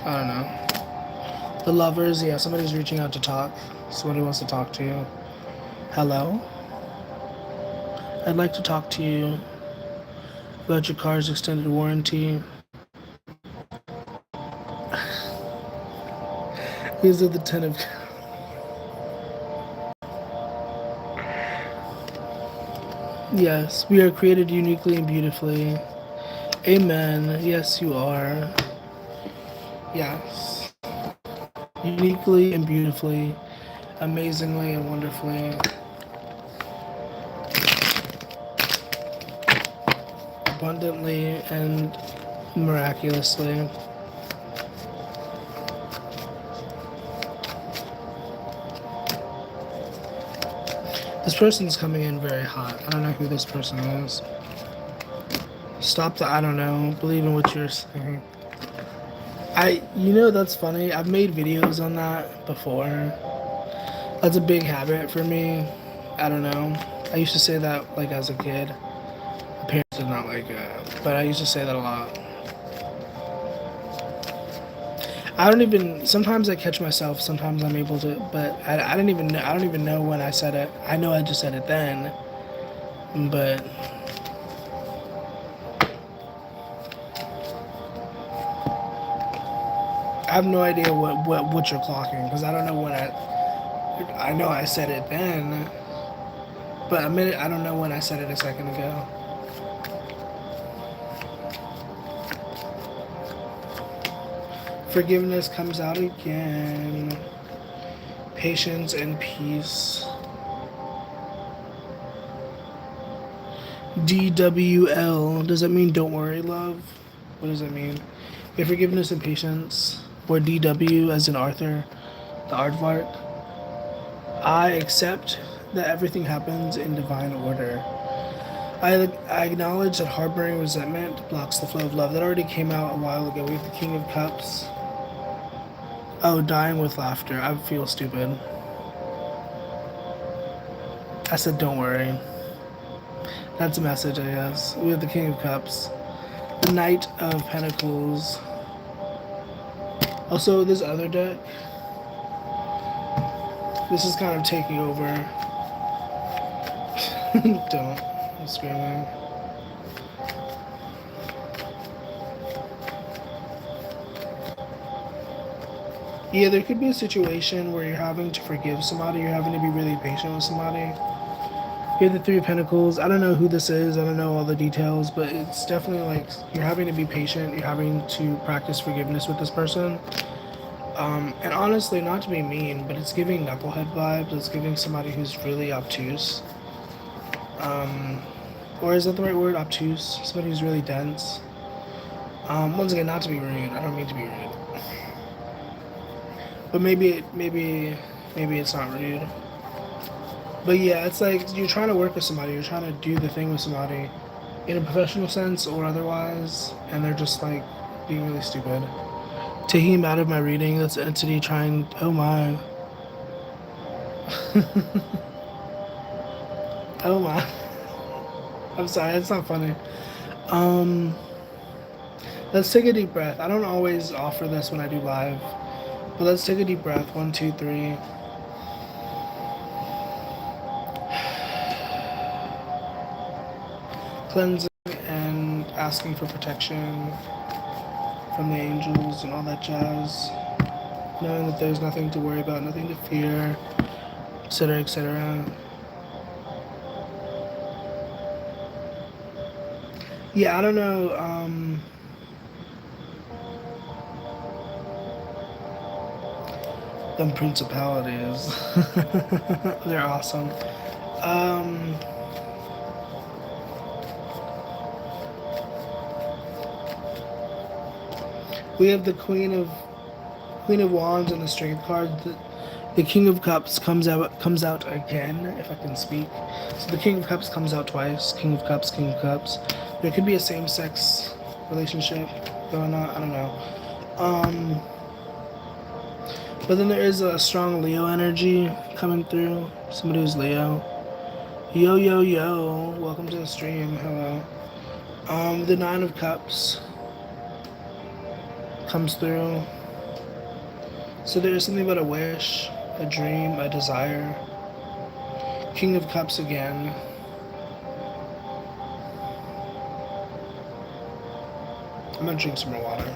I don't know. The Lovers, yeah, somebody's reaching out to talk. Somebody wants to talk to you. Hello? I'd like to talk to you about your car's extended warranty. These are the 10 of... Yes, we are created uniquely and beautifully. Amen. Yes, you are. Yes. Uniquely and beautifully. Amazingly and wonderfully. Abundantly and miraculously. This person's coming in very hot. I don't know who this person is. Stop the I don't know. Believe in what you're saying. That's funny. I've made videos on that before. That's a big habit for me. I don't know. I used to say that like as a kid. My parents did not like it, but I used to say that a lot. I don't even. Sometimes I catch myself. Sometimes I'm able to, but I don't even know. I don't even know when I said it. I know I just said it then, but I have no idea what you're clocking because I don't know when I know I said it then, but I don't know when I said it a second ago. Forgiveness comes out again. Patience and peace. DWL. Does that mean don't worry, love? What does that mean? Yeah, forgiveness and patience. Or DW as in Arthur, the aardvark. I accept that everything happens in divine order. I acknowledge that harboring resentment blocks the flow of love. That already came out a while ago. We have the King of Cups. Oh, dying with laughter. I feel stupid. I said don't worry. That's a message, I guess. We have the King of Cups. The Knight of Pentacles. Also, this other deck. This is kind of taking over. Don't. I'm screaming. Yeah, there could be a situation where you're having to forgive somebody. You're having to be really patient with somebody. You have the Three of Pentacles. I don't know who this is. I don't know all the details, but it's definitely like you're having to be patient. You're having to practice forgiveness with this person. And honestly, not to be mean, but it's giving knucklehead vibes. It's giving somebody who's really obtuse. Or is that the right word? Obtuse? Somebody who's really dense. Once again, not to be rude. I don't mean to be rude. But maybe it's not rude. But yeah, it's like you're trying to work with somebody. You're trying to do the thing with somebody in a professional sense or otherwise. And they're just like being really stupid. Taking him out of my reading, that's an entity trying. Oh my. Oh my. I'm sorry, it's not funny. Let's take a deep breath. I don't always offer this when I do live, but let's take a deep breath. 1, 2, 3. Cleansing and asking for protection from the angels and all that jazz. Knowing that there's nothing to worry about, nothing to fear, etc., etc. Yeah, I don't know. Them principalities. They're awesome. We have the Queen of Wands and the Strength card. The King of Cups comes out again, if I can speak. So the King of Cups comes out twice. King of Cups, King of Cups. There could be a same-sex relationship going on. I don't know. But then there is a strong Leo energy coming through. Somebody who's Leo. Yo, yo, yo. Welcome to the stream. Hello. The Nine of Cups comes through. So there's something about a wish, a dream, a desire. King of Cups again. I'm gonna drink some more water.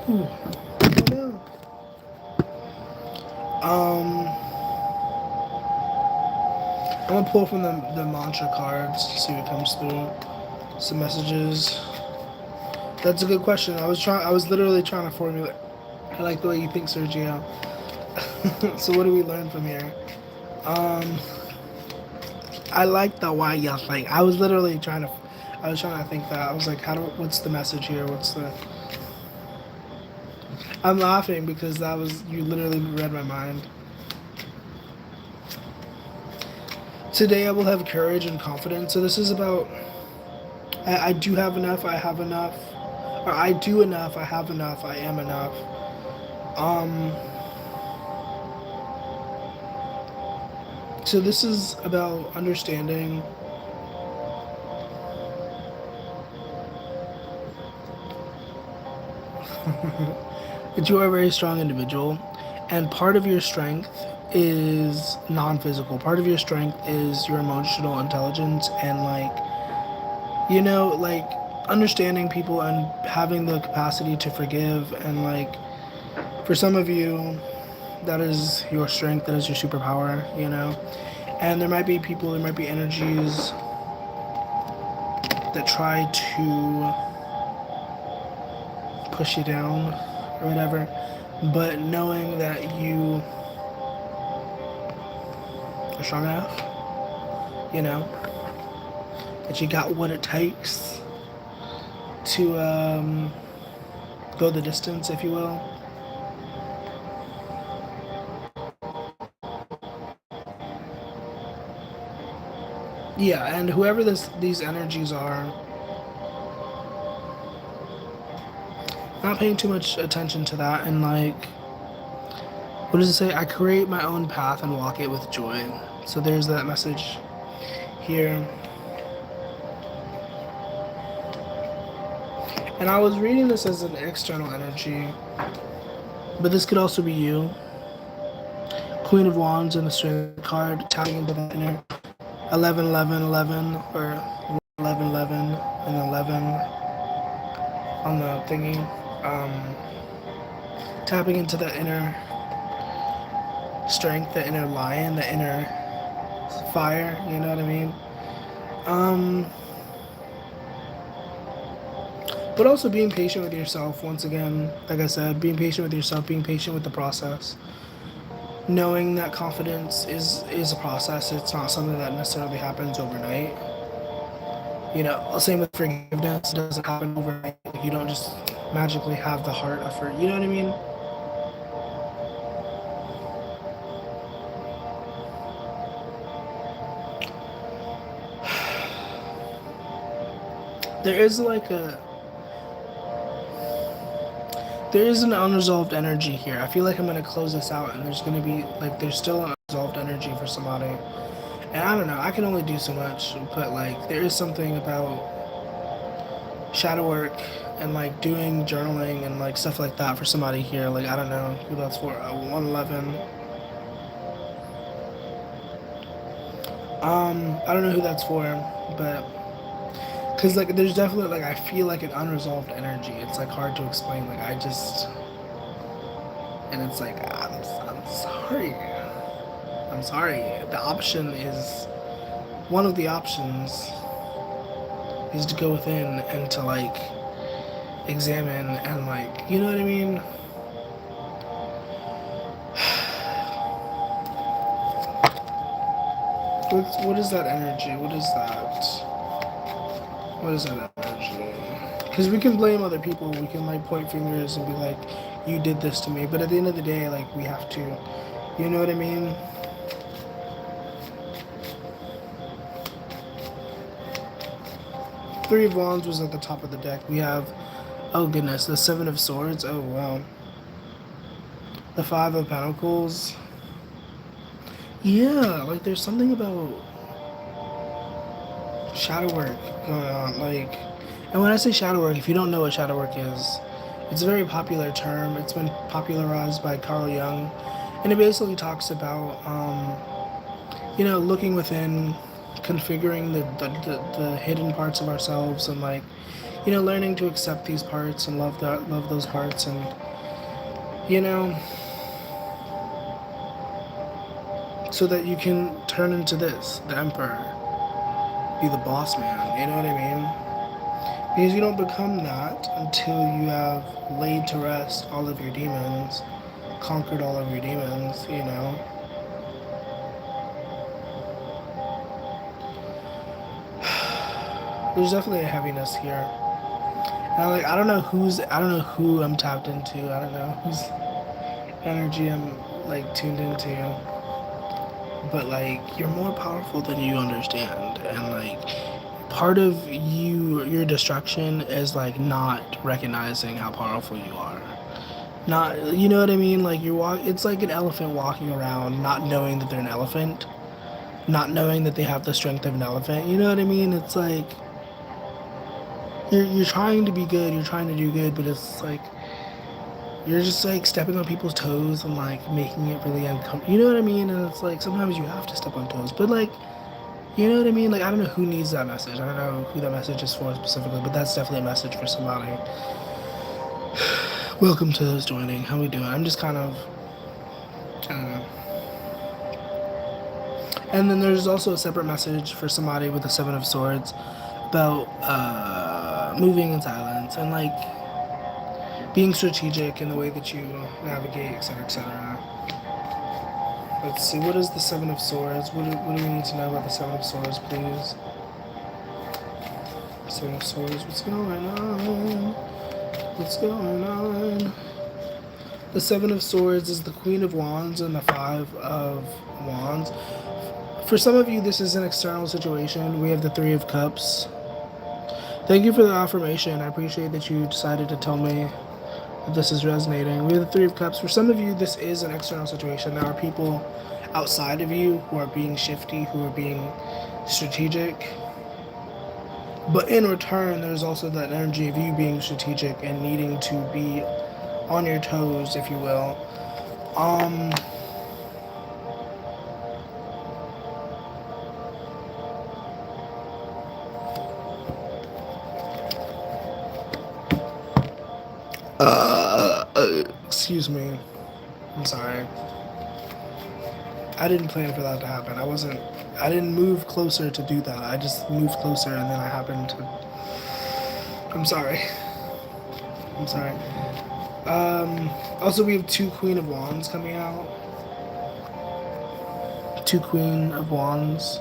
Ooh. I'm gonna pull from the mantra cards to see what comes through. Some messages. That's a good question. I was literally trying to formulate. I like the way you think, Sergio. So what do we learn from here? I like the why you think. I was literally trying to. I was trying to think that. I was like, what's the message here? What's the... I'm laughing because that was, you literally read my mind. Today I will have courage and confidence. So this is about, I do have enough, I have enough. Or I do enough, I have enough, I am enough. Um, so this is about understanding that you are a very strong individual, and part of your strength is non-physical. Part of your strength is your emotional intelligence and like, you know, like understanding people and having the capacity to forgive. And like, for some of you, that is your strength, that is your superpower, you know. And there might be people, there might be energies that try to push you down or whatever, but knowing that you are strong enough, you know, that you got what it takes to go the distance, if you will. Yeah, and whoever these energies are, not paying too much attention to that. And like, what does it say? I create my own path and walk it with joy. So there's that message here. And I was reading this as an external energy, but this could also be you. Queen of Wands and the Strength card, tapping into that inner 11, 11, 11, or 11, 11, and 11 on the thingy. Tapping into the inner strength, the inner lion, the inner fire, you know what I mean? But also being patient with yourself, once again, like I said, being patient with yourself, being patient with the process. Knowing that confidence is a process. It's not something that necessarily happens overnight. You know, same with forgiveness. It doesn't happen overnight. You don't just magically have the heart of you know what I mean? There is like there is an unresolved energy here. I feel like I'm gonna close this out, and there's gonna be like, there's still an unresolved energy for somebody. And I don't know, I can only do so much, but like, there is something about shadow work and like doing journaling and like stuff like that for somebody here. Like, I don't know who that's for. 111. I don't know who that's for, but because like, there's definitely like, I feel like an unresolved energy. It's like hard to explain. Like, I just, and it's like, I'm sorry. I'm sorry. The option is, one of the options is to go within and to like examine and like, you know what I mean? What is that energy? What is that? What is that energy? Because we can blame other people. We can like point fingers and be like, you did this to me. But at the end of the day, like, we have to, you know what I mean? Three of Wands was at the top of the deck. We have, oh goodness, the Seven of Swords. Oh wow. The Five of Pentacles. Yeah, like there's something about shadow work going on. Like, and when I say shadow work, if you don't know what shadow work is, it's a very popular term. It's been popularized by Carl Jung, and it basically talks about, you know, looking within, configuring the hidden parts of ourselves, and like, you know, learning to accept these parts and love those parts, and you know, so that you can turn into this, the Emperor, be the boss man. You know what I mean? Because you don't become that until you have laid to rest all of your demons, conquered all of your demons, you know. There's definitely a heaviness here. And I don't know who I'm tapped into. I don't know whose energy I'm like tuned into. But like you're more powerful than you understand, and like part of your destruction is like not recognizing how powerful you are. Not, you know what I mean? Like it's like an elephant walking around not knowing that they're an elephant, not knowing that they have the strength of an elephant. You know what I mean? It's like you're trying to be good, you're trying to do good, but it's like you're just like stepping on people's toes and like making it really uncomfortable. You know what I mean? And it's like sometimes you have to step on toes, but like, you know what I mean? Like, I don't know who needs that message. I don't know who that message is for specifically, but that's definitely a message for somebody. Welcome to those joining. How we doing? I'm just kind of, I don't know. And then there's also a separate message for somebody with the Seven of Swords about moving in silence and like being strategic in the way that you navigate, etc., etc. Let's see, what is the Seven of Swords? What do we need to know about the Seven of Swords, please? Seven of Swords, what's going on? What's going on? The Seven of Swords is the Queen of Wands and the Five of Wands. For some of you, this is an external situation. We have the Three of Cups. Thank you for the affirmation. I appreciate that you decided to tell me that this is resonating. We have the Three of Cups. For some of you, this is an external situation. There are people outside of you who are being shifty, who are being strategic. But in return, there's also that energy of you being strategic and needing to be on your toes, if you will. Excuse me. I'm sorry. I didn't plan for that to happen. I didn't move closer to do that. I just moved closer and then I happened to. I'm sorry. I'm sorry. Also, we have two Queen of Wands coming out. Two Queen of Wands.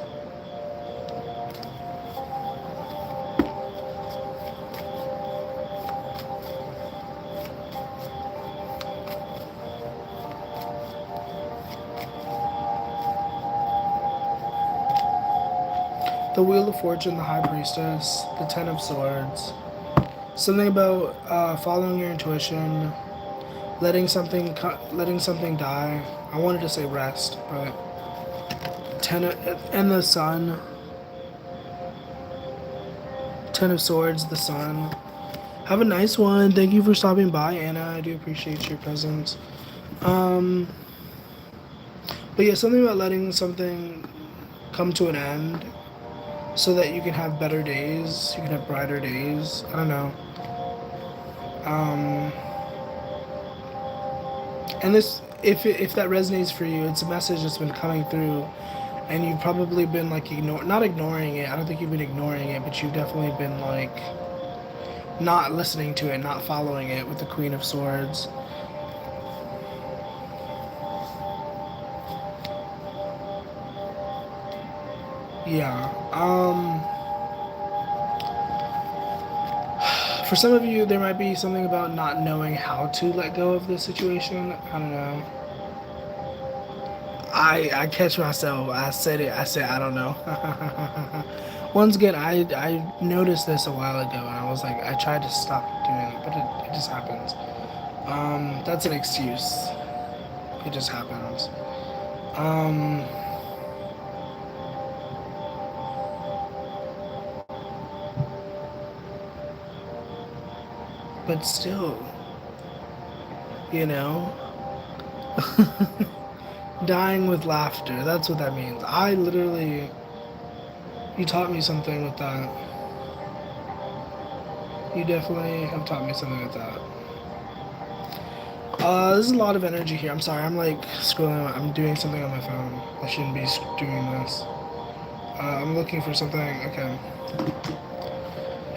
The Wheel of Fortune, the High Priestess, the Ten of Swords. Something about following your intuition, letting something die. I wanted to say rest, but and the Sun. Ten of Swords, the Sun. Have a nice one. Thank you for stopping by, Anna. I do appreciate your presence. But yeah, something about letting something come to an end so that you can have better days, you can have brighter days. I don't know. And this, if that resonates for you, it's a message that's been coming through, and you've probably been like not ignoring it. I don't think you've been ignoring it, but you've definitely been like not listening to it, not following it with the Queen of Swords. Yeah. For some of you, there might be something about not knowing how to let go of this situation. I don't know. I catch myself. I said I don't know. Once again, I noticed this a while ago, and I was like, I tried to stop doing it, but it just happens. That's an excuse. It just happens. But still, you know, dying with laughter, that's what that means. You taught me something with that. You definitely have taught me something with that. There's a lot of energy here. I'm sorry, I'm like scrolling, I'm doing something on my phone. I shouldn't be doing this. I'm looking for something, okay.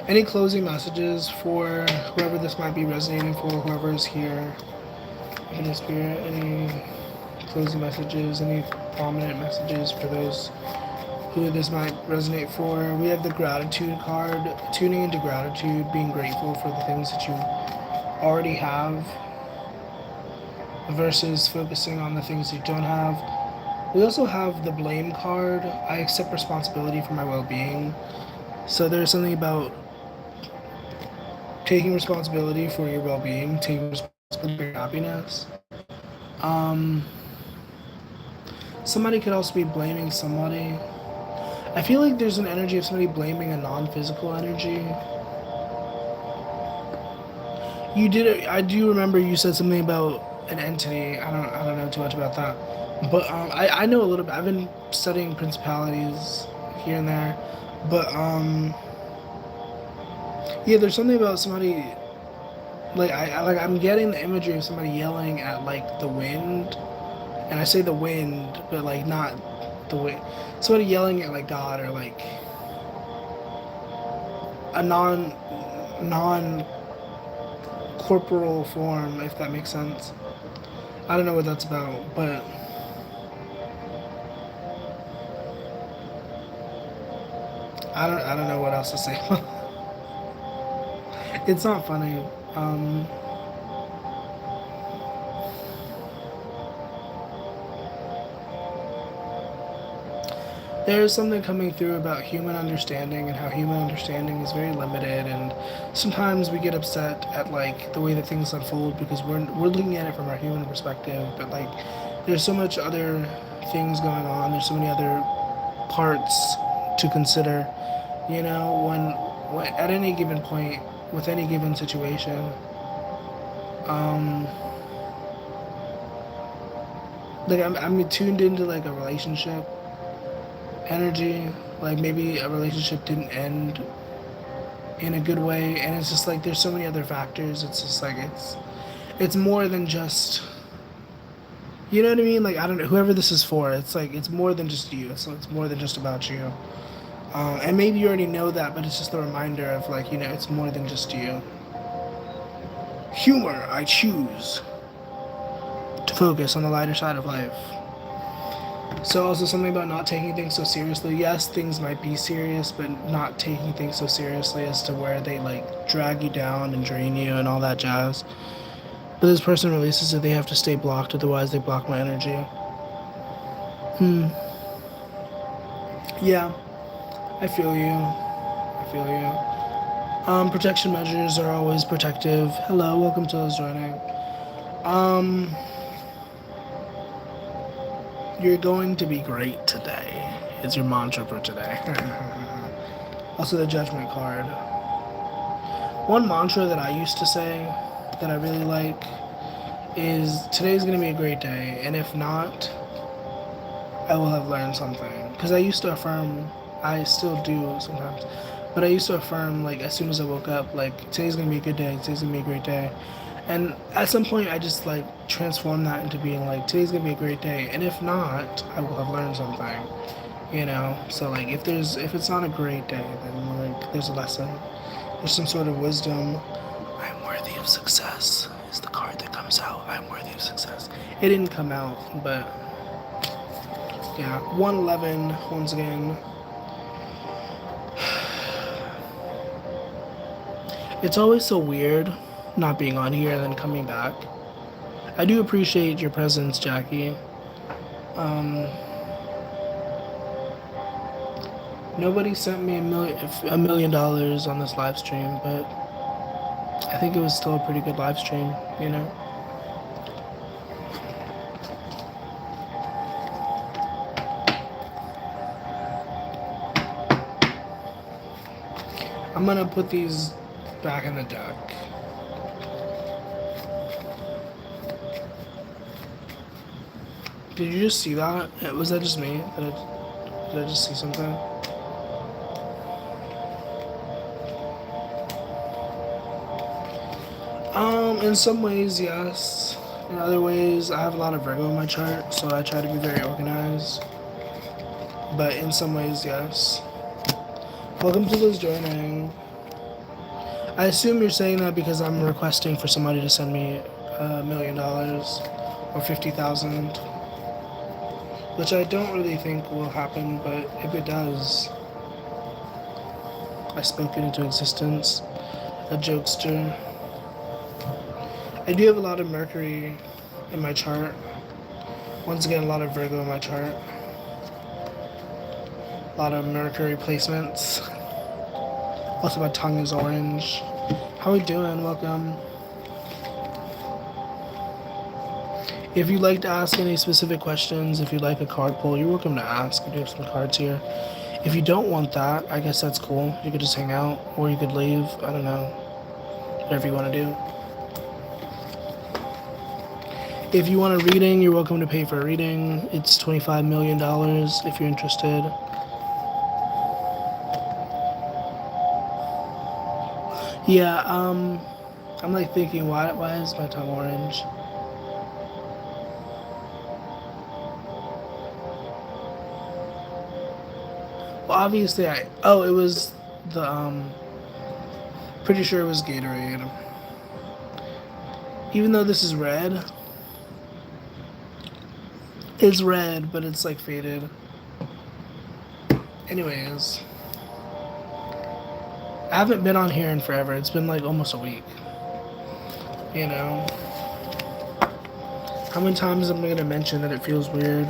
Any closing messages for whoever this might be resonating for, whoever is here in the spirit? Any closing messages, any prominent messages for those who this might resonate for. We have the gratitude card, tuning into gratitude, being grateful for the things that you already have versus focusing on the things you don't have. We also have the blame card. I accept responsibility for my well-being. So there's something about taking responsibility for your well-being, taking responsibility for your happiness. Somebody could also be blaming somebody. I feel like there's an energy of somebody blaming a non-physical energy. You did it. I do remember you said something about an entity. I don't know too much about that, but I know a little bit. I've been studying principalities here and there, but yeah, there's something about somebody I'm getting the imagery of somebody yelling at like the wind, and I say the wind, but like not the wind. Somebody yelling at like God or like a non corporal form, if that makes sense. I don't know what that's about, but I don't know what else to say. It's not funny. There's something coming through about human understanding and how human understanding is very limited, and sometimes we get upset at like the way that things unfold because we're looking at it from our human perspective, but like there's so much other things going on. There's so many other parts to consider. You know, when at any given point with any given situation, like I'm tuned into like a relationship energy, like maybe a relationship didn't end in a good way, and it's just like there's so many other factors. It's just like it's more than just, you know what I mean, like I don't know, whoever this is for, it's like it's more than just you, so it's more than just about you, and maybe you already know that, but it's just a reminder of like, you know, it's more than just you. Humor, I choose to focus on the lighter side of life. So also something about not taking things so seriously. Yes, things might be serious, but not taking things so seriously as to where they like drag you down and drain you and all that jazz. But this person releases it, they have to stay blocked, otherwise they block my energy. Yeah, I feel you. I feel you. Protection measures are always protective. Hello, welcome to those joining. You're going to be great today is your mantra for today. Also the judgment card. One mantra that I used to say that I really like is today's going to be a great day, and if not, I will have learned something. Because I used to affirm, I still do sometimes, but I used to affirm like as soon as I woke up, like today's going to be a good day, today's going to be a great day. And at some point I just like transformed that into being like today's going to be a great day, and if not, I will have learned something. You know, so like if it's not a great day, then like there's a lesson. There's some sort of wisdom. I'm worthy of success is the card that comes out. I'm worthy of success. It didn't come out, but yeah. 111 once again. It's always so weird not being on here and then coming back. I do appreciate your presence, Jackie. Nobody sent me $1 million on this live stream, but I think it was still a pretty good live stream, you know? I'm gonna put these back in the deck. Did you just see that? Was that just me? Did I just see something? In some ways, yes. In other ways, I have a lot of Virgo in my chart, so I try to be very organized. But in some ways, yes. Welcome to those joining. I assume you're saying that because I'm requesting for somebody to send me $1 million or 50,000. which I don't really think will happen, but if it does, I spoke it into existence. A jokester. I do have a lot of Mercury in my chart. Once again, a lot of Virgo in my chart. A lot of Mercury placements. Also, my tongue is orange. How we doing? Welcome. If you'd like to ask any specific questions, if you'd like a card pull, you're welcome to ask. We do have some cards here. If you don't want that, I guess that's cool. You could just hang out, or you could leave. I don't know. Whatever you want to do. If you want a reading, you're welcome to pay for a reading. It's $25 million if you're interested. Yeah, I'm like thinking, why is my tongue orange? Well, obviously it was the, pretty sure it was Gatorade. Even though this is red, it's red, but it's like faded. Anyways, I haven't been on here in forever. It's been like almost a week. You know? How many times am I going to mention that it feels weird?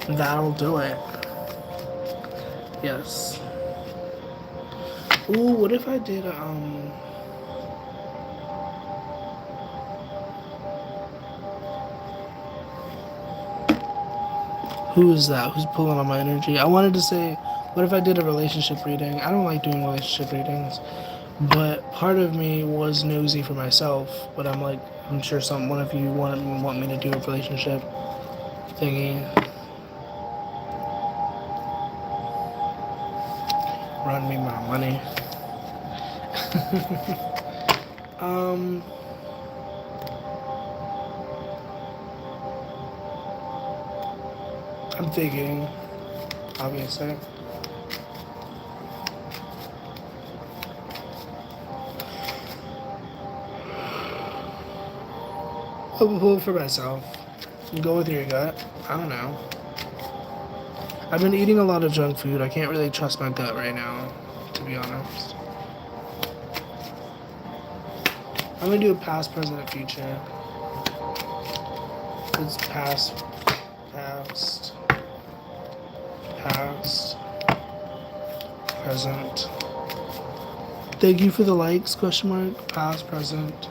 That'll do it. Yes. Ooh, what if I did, who is that? Who's pulling on my energy? I wanted to say, what if I did a relationship reading? I don't like doing relationship readings, but part of me was nosy for myself. But I'm like, I'm sure one of you want me to do a relationship thingy. Run me my money. I'm thinking, obviously. I'll pull for myself. Go with your gut. I don't know. I've been eating a lot of junk food. I can't really trust my gut right now, to be honest. I'm gonna do a past, present, future. It's past, present. Thank you for the likes, question mark. Past, present.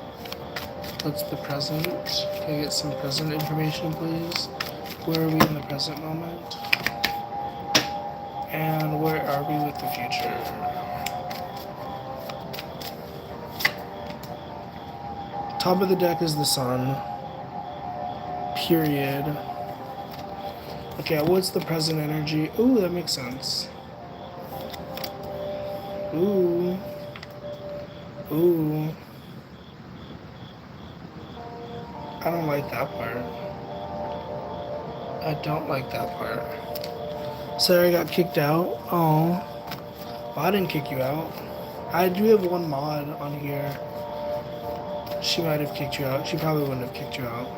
What's the present? Can I get some present information, please? Where are we in the present moment? And where are we with the future? Top of the deck is the sun. Period. Okay, what's the present energy? Ooh, that makes sense. Ooh. Ooh. I don't like that part. I don't like that part. Sarah got kicked out. Oh. Well, I didn't kick you out. I do have one mod on here. She might have kicked you out. She probably wouldn't have kicked you out.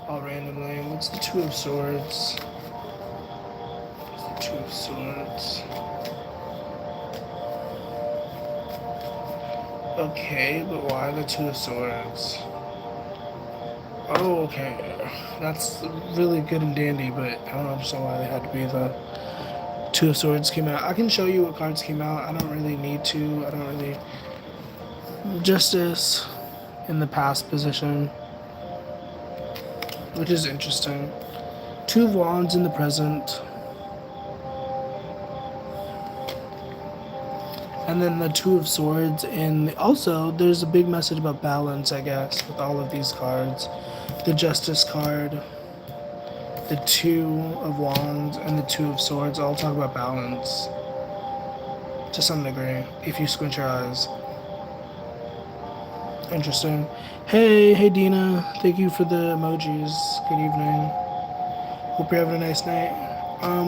All randomly. What's the Two of Swords? What's the Two of Swords? Okay, but why the Two of Swords? Oh, okay. That's really good and dandy, but I don't understand why they had to be the Two of Swords came out. I can show you what cards came out. I don't really need to. I don't really... Justice in the past position, which is interesting. Two of Wands in the present. And then the Two of Swords in... Also, there's a big message about balance, I guess, with all of these cards. The Justice card, the Two of Wands, and the Two of Swords all talk about balance. To some degree, if you squint your eyes. Interesting. Hey Dina. Thank you for the emojis. Good evening. Hope you're having a nice night.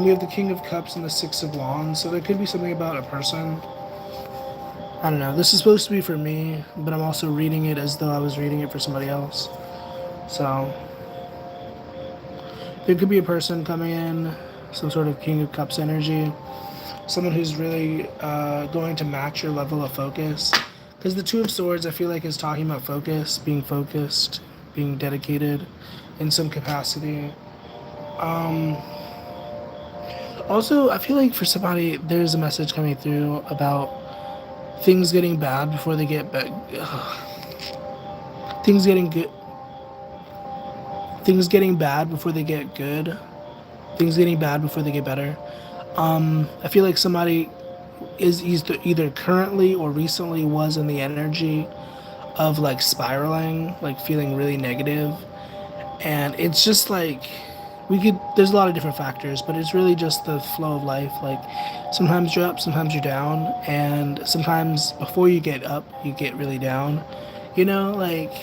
We have the King of Cups and the Six of Wands, so there could be something about a person. I don't know. This is supposed to be for me, but I'm also reading it as though I was reading it for somebody else. So there could be a person coming in, some sort of King of Cups energy, someone who's really going to match your level of focus. Because the Two of Swords, I feel like, is talking about focused, being dedicated in some capacity. Also, I feel like for somebody, there's a message coming through about things getting bad before they get bad. Things getting good. Things getting bad before they get good. Things getting bad before they get better. I feel like somebody is either currently or recently was in the energy of like spiraling, like feeling really negative, and it's just like there's a lot of different factors, but it's really just the flow of life. Like sometimes you're up, sometimes you're down, and sometimes before you get up you get really down, you know, like,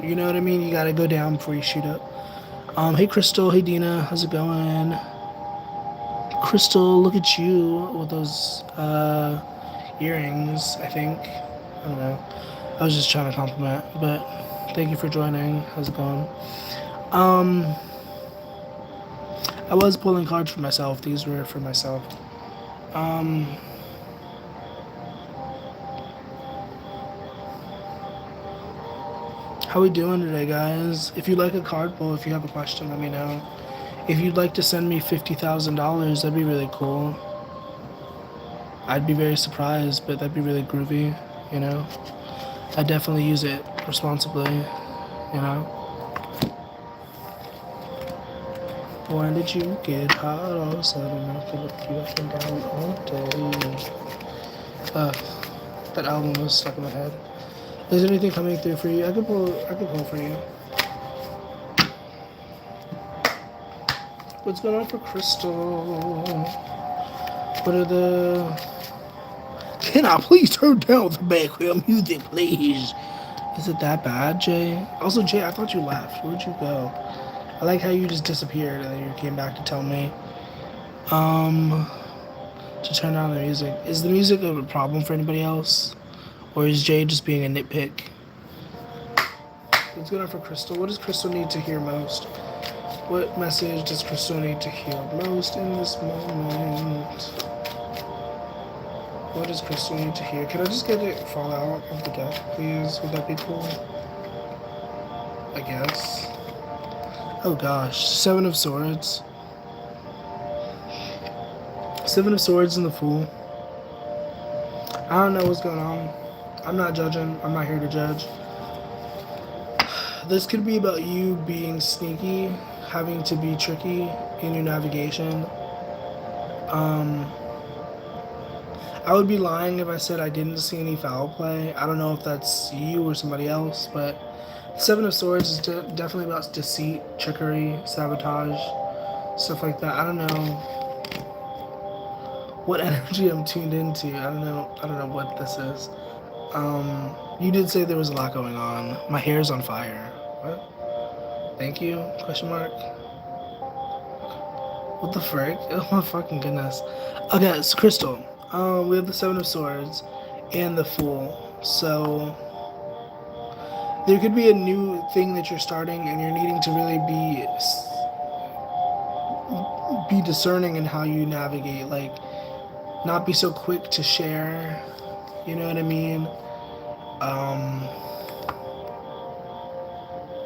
you know what I mean, you gotta go down before you shoot up. Hey Crystal, hey Dina, how's it going? Crystal, look at you with those earrings, I think. I don't know. I was just trying to compliment, but thank you for joining. How's it going? I was pulling cards for myself. These were for myself. How we doing today, guys? If you'd like a card pull, if you have a question, let me know. If you'd like to send me $50,000, that'd be really cool. I'd be very surprised, but that'd be really groovy, you know? I'd definitely use it responsibly, you know? When did you get hot all of a sudden? I feel like you up and down all day. That album was stuck in my head. Is there anything coming through for you? I could pull for you. What's going on for Crystal? What are the... Can I please turn down the background music, please? Is it that bad, Jay? Also, Jay, I thought you left. Where'd you go? I like how you just disappeared and then you came back to tell me to turn down the music. Is the music a problem for anybody else? Or is Jay just being a nitpick? What's going on for Crystal? What does Crystal need to hear most? What message does Crystal need to hear most in this moment? What does Crystal need to hear? Can I just get it fall out of the deck, please? Would that be cool? I guess. Oh gosh, Seven of Swords. Seven of Swords and the Fool. I don't know what's going on. I'm not judging. I'm not here to judge. This could be about you being sneaky, having to be tricky in your navigation. I would be lying if I said I didn't see any foul play. I don't know if that's you or somebody else, but Seven of Swords is definitely about deceit, trickery, sabotage, stuff like that. I don't know what energy I'm tuned into. I don't know what this is. You did say there was a lot going on. My hair's on fire. What? Thank you? Question mark. What the frick? Oh my fucking goodness. Okay, so Crystal. We have the Seven of Swords and the Fool. So there could be a new thing that you're starting, and you're needing to really be discerning in how you navigate. Like, not be so quick to share. You know what I mean?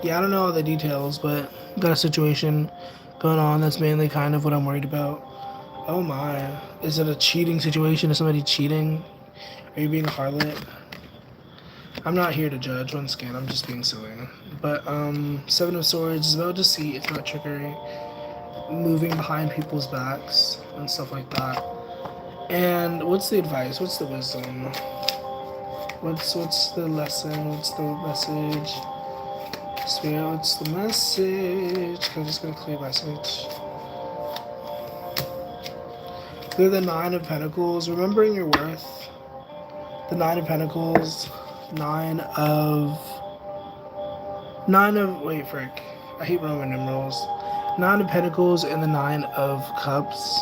Yeah, I don't know all the details, but got a situation going on that's mainly kind of what I'm worried about. Oh my. Is it a cheating situation? Is somebody cheating? Are you being a harlot? I'm not here to judge, once again, I'm just being silly. But, Seven of Swords is about deceit, it's about trickery, moving behind people's backs, and stuff like that. And what's the advice? What's the wisdom? What's the lesson? What's the message? Spirit, what's the message? I'm just gonna clear message. Clear the Nine of Pentacles, remembering your worth. The Nine of Pentacles, wait, frick. I hate Roman numerals. Nine of Pentacles and the Nine of Cups.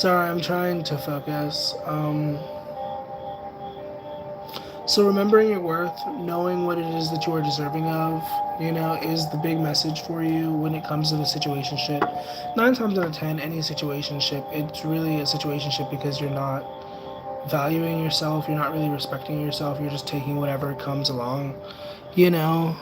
Sorry, I'm trying to focus. So remembering your worth, knowing what it is that you are deserving of, is the big message for you when it comes to the situationship. 9 times out of 10, any situationship, it's really a situationship because you're not valuing yourself, you're not really respecting yourself, you're just taking whatever comes along, you know.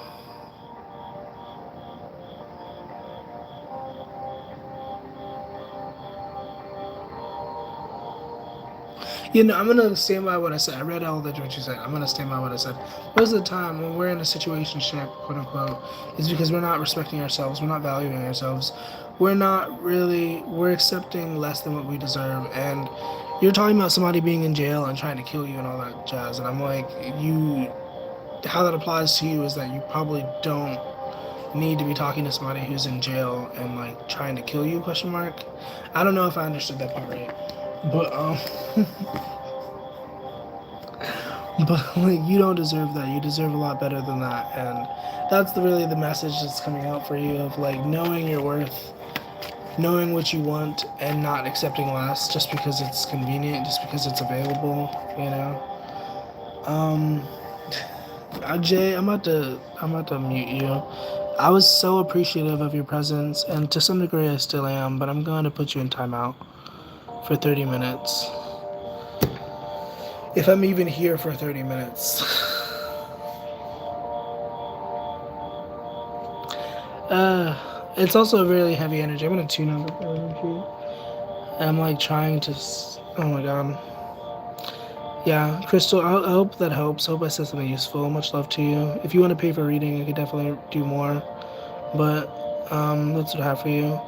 I'm gonna stand by what I said. I read all that what you said. I'm gonna stand by what I said. Most of the time, when we're in a situationship, quote unquote, is because we're not respecting ourselves. We're not valuing ourselves. We're accepting less than what we deserve. And you're talking about somebody being in jail and trying to kill you and all that jazz. And I'm like, how that applies to you is that you probably don't need to be talking to somebody who's in jail and like trying to kill you, question mark. I don't know if I understood that part right. But but like you don't deserve that. You deserve a lot better than that. And that's really the message that's coming out for you of like knowing your worth, knowing what you want and not accepting less just because it's convenient, just because it's available, Um Jay, I'm about to mute you. I was so appreciative of your presence, and to some degree I still am, but I'm going to put you in timeout for 30 minutes. If I'm even here for 30 minutes. It's also a really heavy energy. I'm going to tune on the energy. I'm like trying to. Oh my god. Yeah, Crystal, I hope that helps. Hope I said something useful. Much love to you. If you want to pay for reading, I could definitely do more. But that's what I have for you.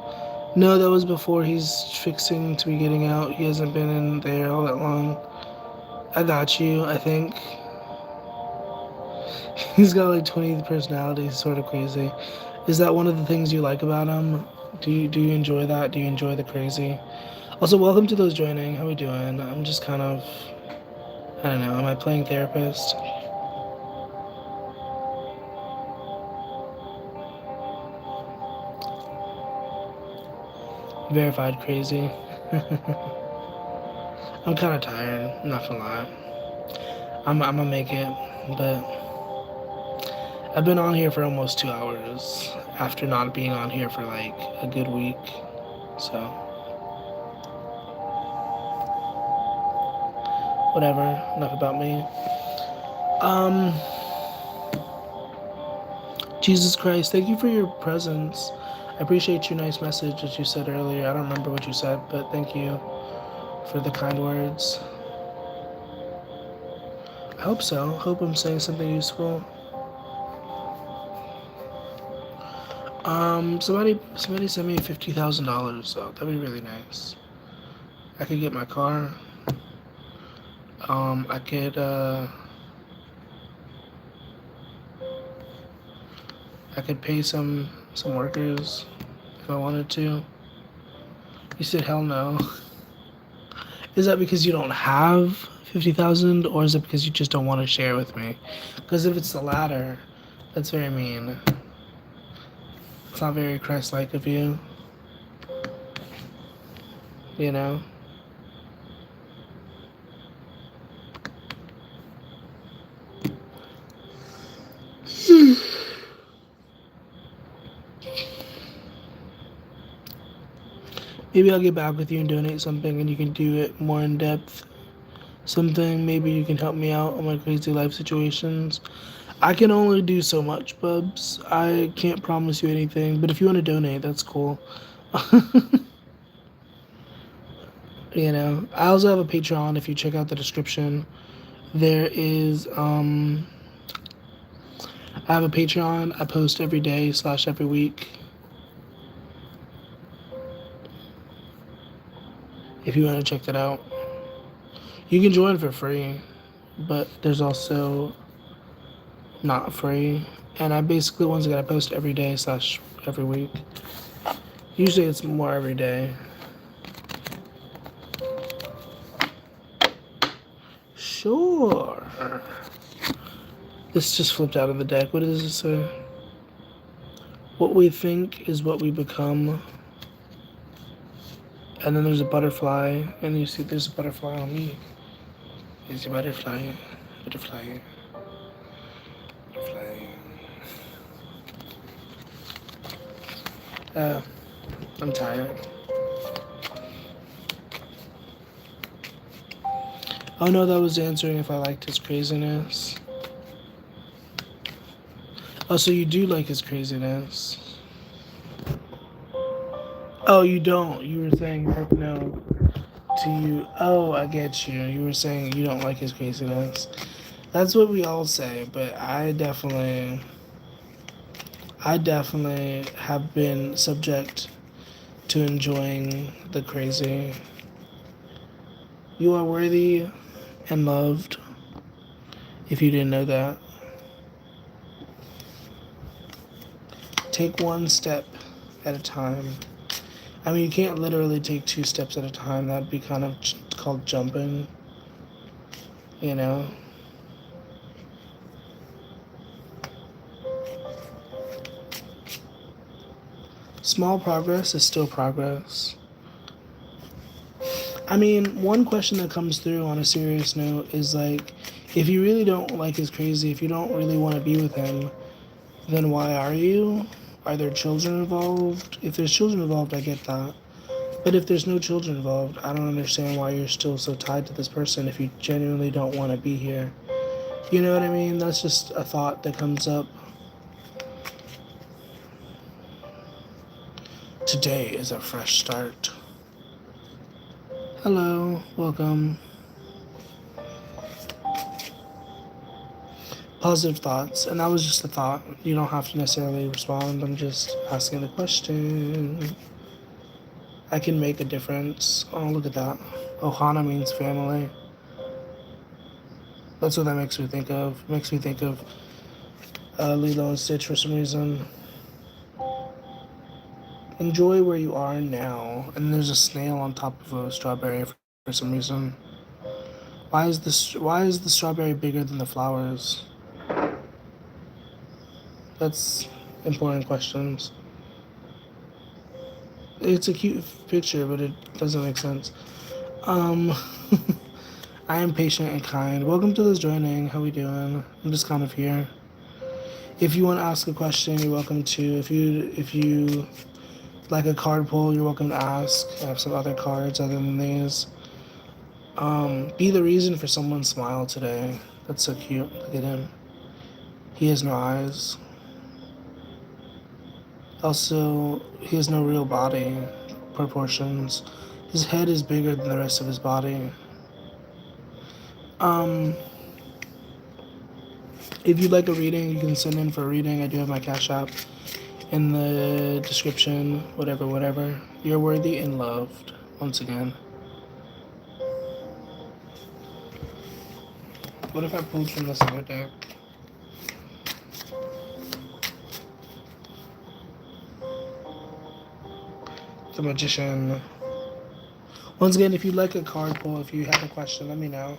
No, that was before he's fixing to be getting out. He hasn't been in there all that long. I got you, I think. He's got like 20 personalities, sort of crazy. Is that one of the things you like about him? Do you enjoy that? Do you enjoy the crazy? Also, welcome to those joining. How we doing? I'm just kind of, I don't know, am I playing therapist? Verified crazy. I'm kind of tired, I'm not gonna lie. I'm gonna make it, but I've been on here for almost 2 hours after not being on here for like a good week. So, whatever, enough about me. Jesus Christ, thank you for your presence. I appreciate your nice message that you said earlier. I don't remember what you said, but thank you for the kind words. I hope so. Hope I'm saying something useful. Somebody sent me $50,000, so that'd be really nice. I could get my car. I could pay some workers if I wanted to. You said hell no. Is that because you don't have 50,000, or is it because you just don't want to share with me? Because if it's the latter, that's very mean. It's not very Christ-like of you. You know? Maybe I'll get back with you and donate something and you can do it more in depth. Something, maybe you can help me out on my crazy life situations. I can only do so much, Bubs. I can't promise you anything, but if you want to donate, that's cool. I also have a Patreon. If you check out the description, there is, I have a Patreon. I post every day / every week. If you want to check that out, you can join for free, but there's also not free. And I basically ones that I post every day / every week. Usually it's more every day. Sure. This just flipped out of the deck. What does it say? What we think is what we become. And then there's a butterfly, and you see there's a butterfly on me. There's a butterfly, butterfly, butterfly. I'm tired. Oh no, that was answering if I liked his craziness. Oh, so you do like his craziness. Oh, you don't. You were saying heck no to you. Oh, I get you. You were saying you don't like his craziness. That's what we all say, but I definitely have been subject to enjoying the crazy. You are worthy and loved, if you didn't know that. Take one step at a time. I mean, you can't literally take 2 steps at a time. That'd be kind of called jumping, you know? Small progress is still progress. I mean, one question that comes through on a serious note is like, if you really don't like his crazy, if you don't really want to be with him, then why are you? Are there children involved? If there's children involved, I get that. But if there's no children involved, I don't understand why you're still so tied to this person if you genuinely don't want to be here. You know what I mean? That's just a thought that comes up. Today is a fresh start. Hello, welcome. Positive thoughts, and that was just a thought. You don't have to necessarily respond. I'm just asking the question. I can make a difference. Oh, look at that. Ohana means family. That's what that makes me think of. It makes me think of Lilo and Stitch for some reason. Enjoy where you are now. And there's a snail on top of a strawberry for some reason. Why is the strawberry bigger than the flowers? That's important questions. It's a cute picture, but it doesn't make sense. I am patient and kind. Welcome to this joining. How we doing? I'm just kind of here. If you want to ask a question, you're welcome to. If you like a card pull, you're welcome to ask. I have some other cards other than these. Be the reason for someone's smile today. That's so cute. Look at him. He has no eyes. Also, he has no real body proportions. His head is bigger than the rest of his body. If you'd like a reading, you can send in for a reading. I do have my Cash App in the description. Whatever. You're worthy and loved. Once again. What if I pulled from this other deck? The Magician. Once again, if you'd like a card pull, if you have a question, let me know.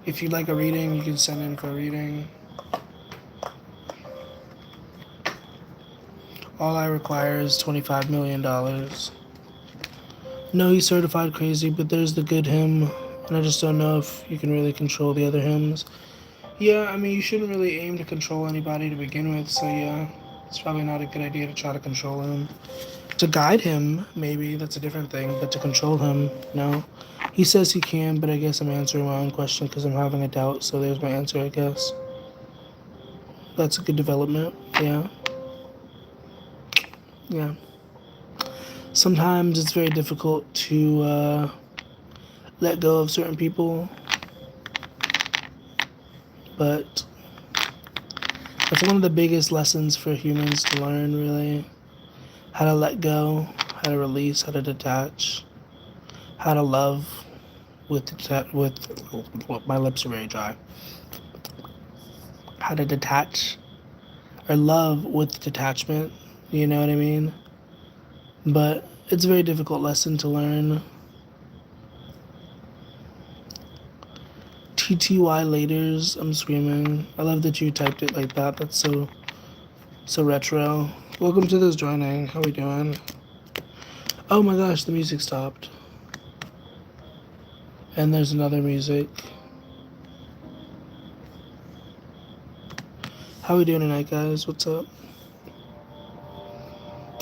If you'd like a reading, you can send in for a reading. All I require is $25 million. No, he's certified crazy, but there's the good him, and I just don't know if you can really control the other hymns. Yeah, I mean, you shouldn't really aim to control anybody to begin with, so yeah, it's probably not a good idea to try to control him. To guide him, maybe, that's a different thing, but to control him, no. He says he can, but I guess I'm answering my own question because I'm having a doubt, so there's my answer, I guess. That's a good development, yeah. Yeah. Sometimes it's very difficult to let go of certain people, but that's one of the biggest lessons for humans to learn, really. How to let go, how to release, how to detach, how to love with my lips are very dry. How to detach or love with detachment, you know what I mean? But it's a very difficult lesson to learn. TTY laters, I'm screaming. I love that you typed it like that. That's so retro. Welcome to this joining. How we doing? Oh my gosh, the music stopped. And there's another music. How we doing tonight, guys? What's up?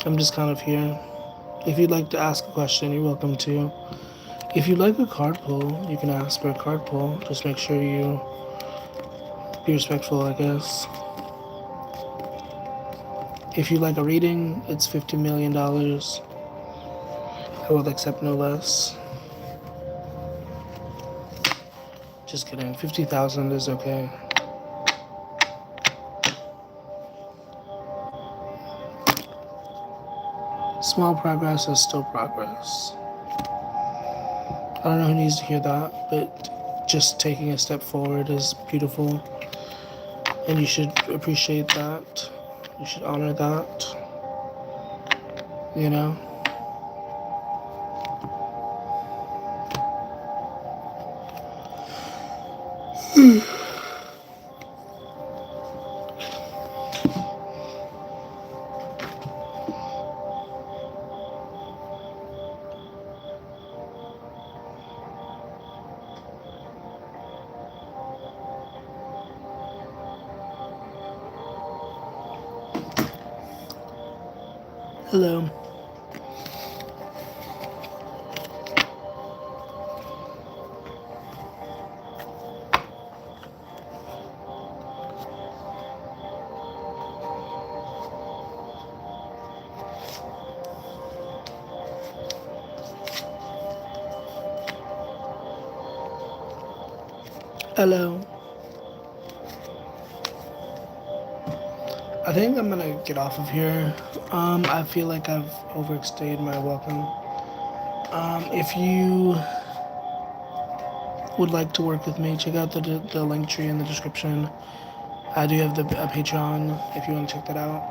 I'm just kind of here. If you'd like to ask a question, you're welcome to. If you'd like a card pull, you can ask for a card pull. Just make sure you be respectful, I guess. If you'd like a reading, it's $50 million. I will accept no less. Just kidding. 50,000 is okay. Small progress is still progress. I don't know who needs to hear that, but just taking a step forward is beautiful. And you should appreciate that. You should honor that. You know? Hello. Hello. I think I'm gonna get off of here. I feel like I've overstayed my welcome. If you would like to work with me, check out the link tree in the description. I do have a Patreon if you want to check that out.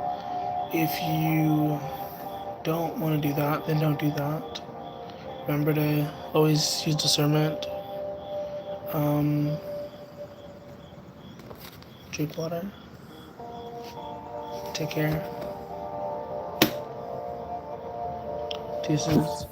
If you don't want to do that, then don't do that. Remember to always use discernment. Drink water. Take care. Deuces.